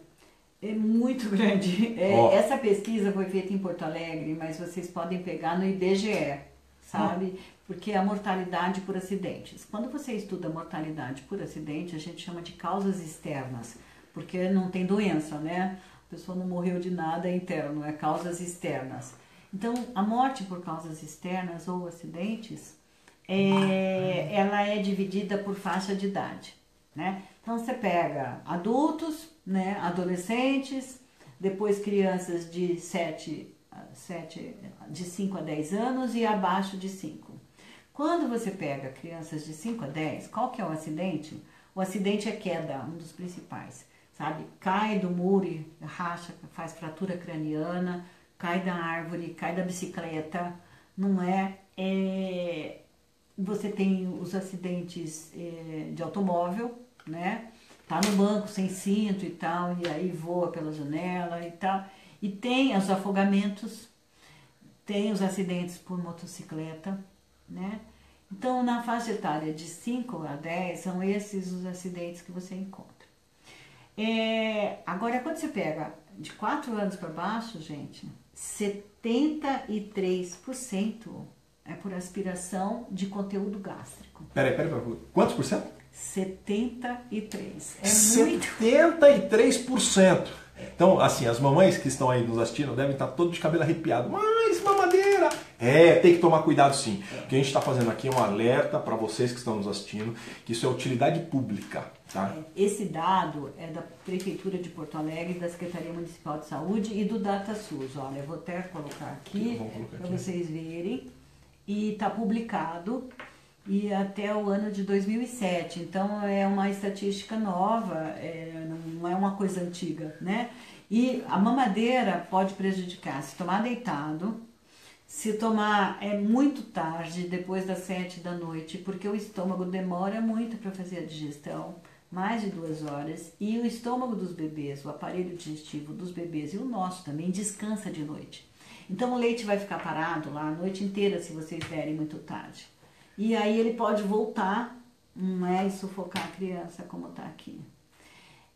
É muito grande. Essa pesquisa foi feita em Porto Alegre, mas vocês podem pegar no IBGE, sabe? Porque é a mortalidade por acidentes. Quando você estuda mortalidade por acidente, a gente chama de causas externas, porque não tem doença, né? A pessoa não morreu de nada, é interno, é causas externas. Então, a morte por causas externas ou acidentes, ela é dividida por faixa de idade, né? Então, você pega adultos, né, adolescentes, depois crianças de 5 a 10 anos e abaixo de 5. Quando você pega crianças de 5 a 10, qual que é o acidente? O acidente é queda, um dos principais, sabe? Cai do muro e racha, faz fratura craniana, cai da árvore, cai da bicicleta, não é? Você tem os acidentes de automóvel, né? Tá no banco sem cinto e tal, e aí voa pela janela e tal. E tem os afogamentos, tem os acidentes por motocicleta, né? Então, na faixa etária de 5 a 10, são esses os acidentes que você encontra. Agora, quando você pega de 4 anos para baixo, gente, 73% é por aspiração de conteúdo gástrico. Peraí, quantos por cento? 73. 73%. Então, assim, as mamães que estão aí nos assistindo devem estar todas de cabelo arrepiado. Mas, mamadeira! Tem que tomar cuidado sim. O que a gente está fazendo aqui é um alerta para vocês que estão nos assistindo, que isso é utilidade pública. Tá? Esse dado é da Prefeitura de Porto Alegre, da Secretaria Municipal de Saúde e do DataSUS. Olha, eu vou até colocar aqui para vocês verem. E está publicado e até o ano de 2007. Então, é uma estatística nova, não é uma coisa antiga, né? E a mamadeira pode prejudicar se tomar deitado, se tomar muito tarde, depois das 7 da noite, porque o estômago demora muito para fazer a digestão, mais de 2 horas, e o estômago dos bebês, o aparelho digestivo dos bebês e o nosso também descansa de noite. Então, o leite vai ficar parado lá a noite inteira se vocês derem muito tarde. E aí ele pode voltar, e sufocar a criança, como está aqui.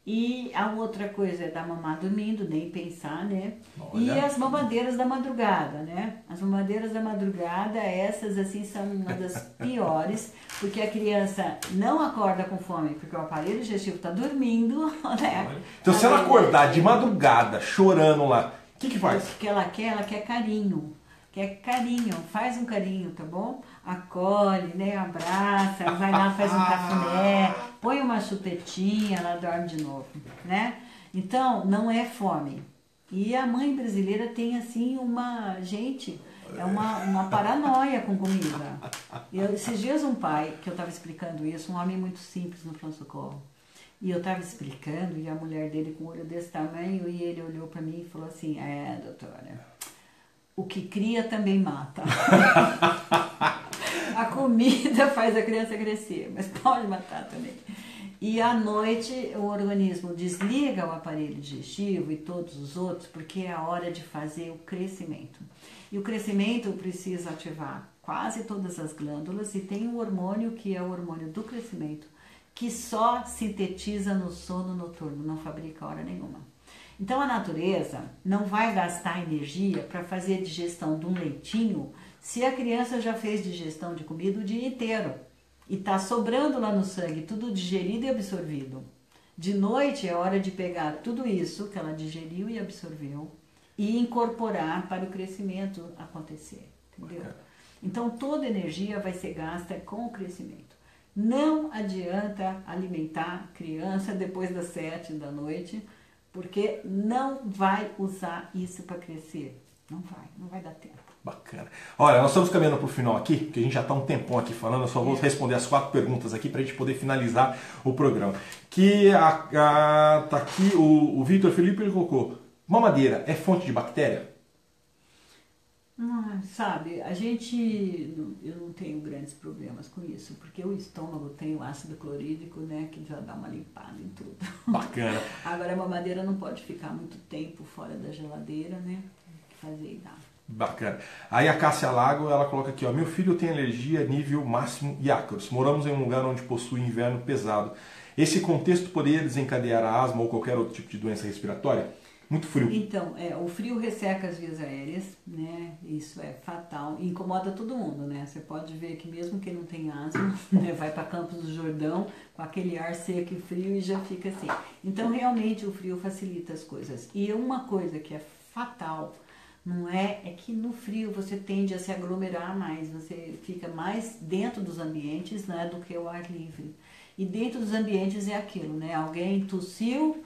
E a outra coisa é dar mamar dormindo, nem pensar, né? Olha. E as mamadeiras da madrugada, né? As mamadeiras da madrugada, essas assim são uma das piores, porque a criança não acorda com fome, porque o aparelho digestivo está dormindo, né? Então, se ela acordar de madrugada, chorando lá, o que faz? O que ela quer carinho. Quer carinho, faz um carinho, tá bom? Acolhe, né? Abraça, vai lá, faz um cafuné, põe uma chupetinha, ela dorme de novo, né? Então, não é fome. E a mãe brasileira tem, assim, uma paranoia com comida. Esses dias um pai, que eu estava explicando isso, um homem muito simples no pronto-socorro, e eu estava explicando, e a mulher dele com o olho desse tamanho, e ele olhou para mim e falou assim, doutora, o que cria também mata. A comida faz a criança crescer, mas pode matar também. E à noite o organismo desliga o aparelho digestivo e todos os outros, porque é a hora de fazer o crescimento. E o crescimento precisa ativar quase todas as glândulas e tem um hormônio que é o hormônio do crescimento, que só sintetiza no sono noturno, não fabrica hora nenhuma. Então a natureza não vai gastar energia para fazer a digestão de um leitinho se a criança já fez digestão de comida o dia inteiro e está sobrando lá no sangue tudo digerido e absorvido. De noite é hora de pegar tudo isso que ela digeriu e absorveu e incorporar para o crescimento acontecer, entendeu? Então toda energia vai ser gasta com o crescimento. Não adianta alimentar criança depois das 7 da noite, porque não vai usar isso para crescer. Não vai dar tempo. Bacana. Olha, nós estamos caminhando para o final aqui, porque a gente já está um tempão aqui falando, eu só vou responder as 4 perguntas aqui para a gente poder finalizar o programa. Tá aqui o Vitor Felipe, ele colocou, mamadeira é fonte de bactéria? Sabe, eu não tenho grandes problemas com isso, porque o estômago tem o ácido clorídrico, né, que já dá uma limpada em tudo. Bacana. Agora a mamadeira não pode ficar muito tempo fora da geladeira, né, tem que fazer e dar. Bacana. Aí a Cássia Lago, ela coloca aqui, ó, meu filho tem alergia nível máximo e ácaros. Moramos em um lugar onde possui inverno pesado. Esse contexto poderia desencadear a asma ou qualquer outro tipo de doença respiratória? Muito frio. Então, o frio resseca as vias aéreas, né? Isso é fatal. E incomoda todo mundo, né? Você pode ver que mesmo quem não tem asma, né, vai para Campos do Jordão com aquele ar seco e frio e já fica assim. Então, realmente, o frio facilita as coisas. E uma coisa que é fatal, não é que no frio você tende a se aglomerar mais, você fica mais dentro dos ambientes, né, do que o ar livre. E dentro dos ambientes é aquilo, né? Alguém tossiu,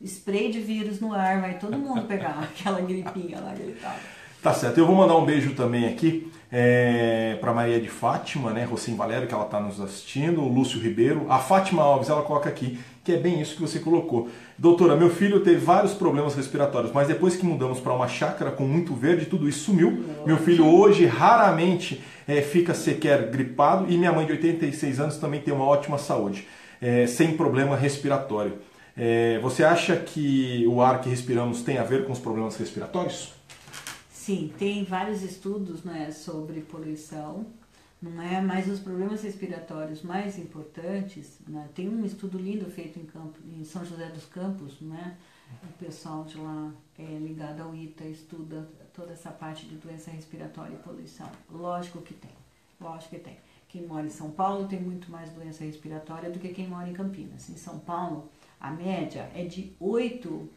spray de vírus no ar, vai todo mundo pegar aquela gripinha lá gritada. Tá certo, eu vou mandar um beijo também aqui para Maria de Fátima, né, Rocim Valério, que ela está nos assistindo, o Lúcio Ribeiro, a Fátima Alves, ela coloca aqui, que é bem isso que você colocou. Doutora, meu filho teve vários problemas respiratórios, mas depois que mudamos para uma chácara com muito verde, tudo isso sumiu. Meu filho hoje raramente fica sequer gripado e minha mãe de 86 anos também tem uma ótima saúde, sem problema respiratório. Você acha que o ar que respiramos tem a ver com os problemas respiratórios? Sim, tem vários estudos, né, sobre poluição, não é? Mas os problemas respiratórios mais importantes, né, tem um estudo lindo feito em São José dos Campos, né? O pessoal de lá ligado ao ITA estuda toda essa parte de doença respiratória e poluição. Lógico que tem, lógico que tem. Quem mora em São Paulo tem muito mais doença respiratória do que quem mora em Campinas. Em São Paulo, a média é de 8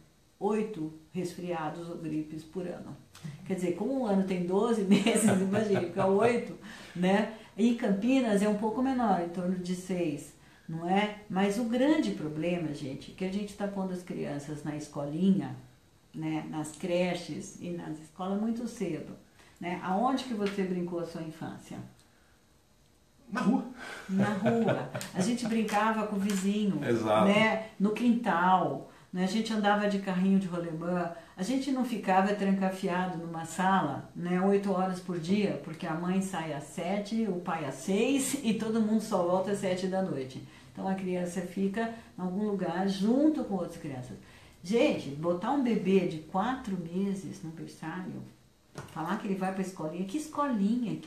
resfriados ou gripes por ano. Quer dizer, como um ano tem 12 meses, imagina, fica 8, né? Em Campinas é um pouco menor, em torno de 6, não é? Mas o grande problema, gente, é que a gente está pondo as crianças na escolinha, né? Nas creches e nas escolas muito cedo, né? Aonde que você brincou a sua infância? Na rua. Na rua. A gente brincava com o vizinho, Exato. Né? No quintal, né? A gente andava de carrinho de rolemã, a gente não ficava trancafiado numa sala, né, 8 horas por dia, porque a mãe sai às 7, o pai às 6 e todo mundo só volta às 7 da noite. Então a criança fica em algum lugar junto com outras crianças. Gente, botar um bebê de 4 meses no berçário, falar que ele vai para a escolinha, que escolinha?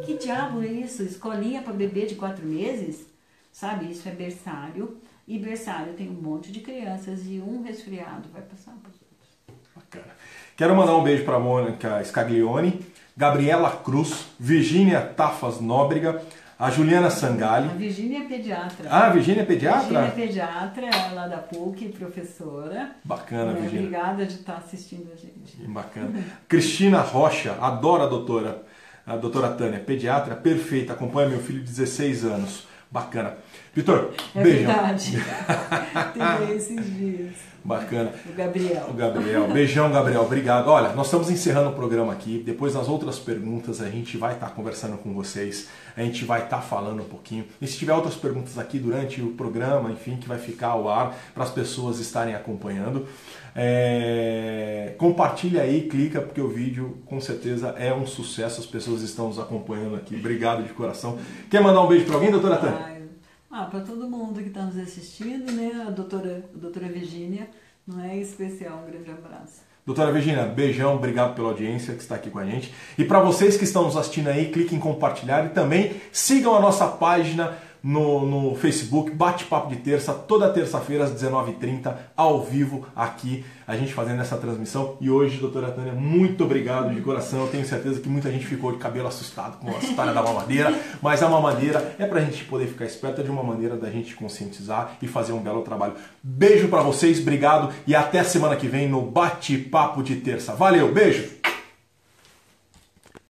Que diabo é isso? Escolinha para bebê de 4 meses? Sabe, isso é berçário. E berçário tem um monte de crianças e um resfriado vai passar para os outros. Bacana. Quero mandar um beijo para a Mônica Scaglione, Gabriela Cruz, Virgínia Tafas Nóbrega, a Juliana Sangali. A Virgínia é pediatra. Ah, a Virgínia é pediatra? Virgínia é pediatra, ela é da PUC, professora. Bacana, Virgínia. Obrigada de estar assistindo a gente. Bacana. Cristina Rocha, adora a doutora Tânia, pediatra perfeita, acompanha meu filho de 16 anos. Bacana. Vitor, beijão. Verdade. Tem esses dias. Bacana. O Gabriel. Beijão, Gabriel. Obrigado. Olha, nós estamos encerrando o programa aqui. Depois, nas outras perguntas, a gente vai estar conversando com vocês. A gente vai estar falando um pouquinho. E se tiver outras perguntas aqui durante o programa, enfim, que vai ficar ao ar para as pessoas estarem acompanhando, compartilha aí, clica, porque o vídeo com certeza é um sucesso. As pessoas estão nos acompanhando aqui. Obrigado de coração. Quer mandar um beijo para alguém, doutora Tânia? Para todo mundo que está nos assistindo, né? A doutora Virgínia, não é, em especial, um grande abraço. Doutora Virgínia, beijão, obrigado pela audiência que está aqui com a gente. E para vocês que estão nos assistindo aí, cliquem em compartilhar e também sigam a nossa página no Facebook, Bate-Papo de Terça, toda terça-feira às 19h30, ao vivo aqui, a gente fazendo essa transmissão. E hoje, doutora Tânia, muito obrigado de coração. Eu tenho certeza que muita gente ficou de cabelo assustado com a história da mamadeira, mas a mamadeira é pra gente poder ficar esperta de uma maneira da gente conscientizar e fazer um belo trabalho. Beijo pra vocês, obrigado e até semana que vem no Bate-Papo de Terça. Valeu, beijo!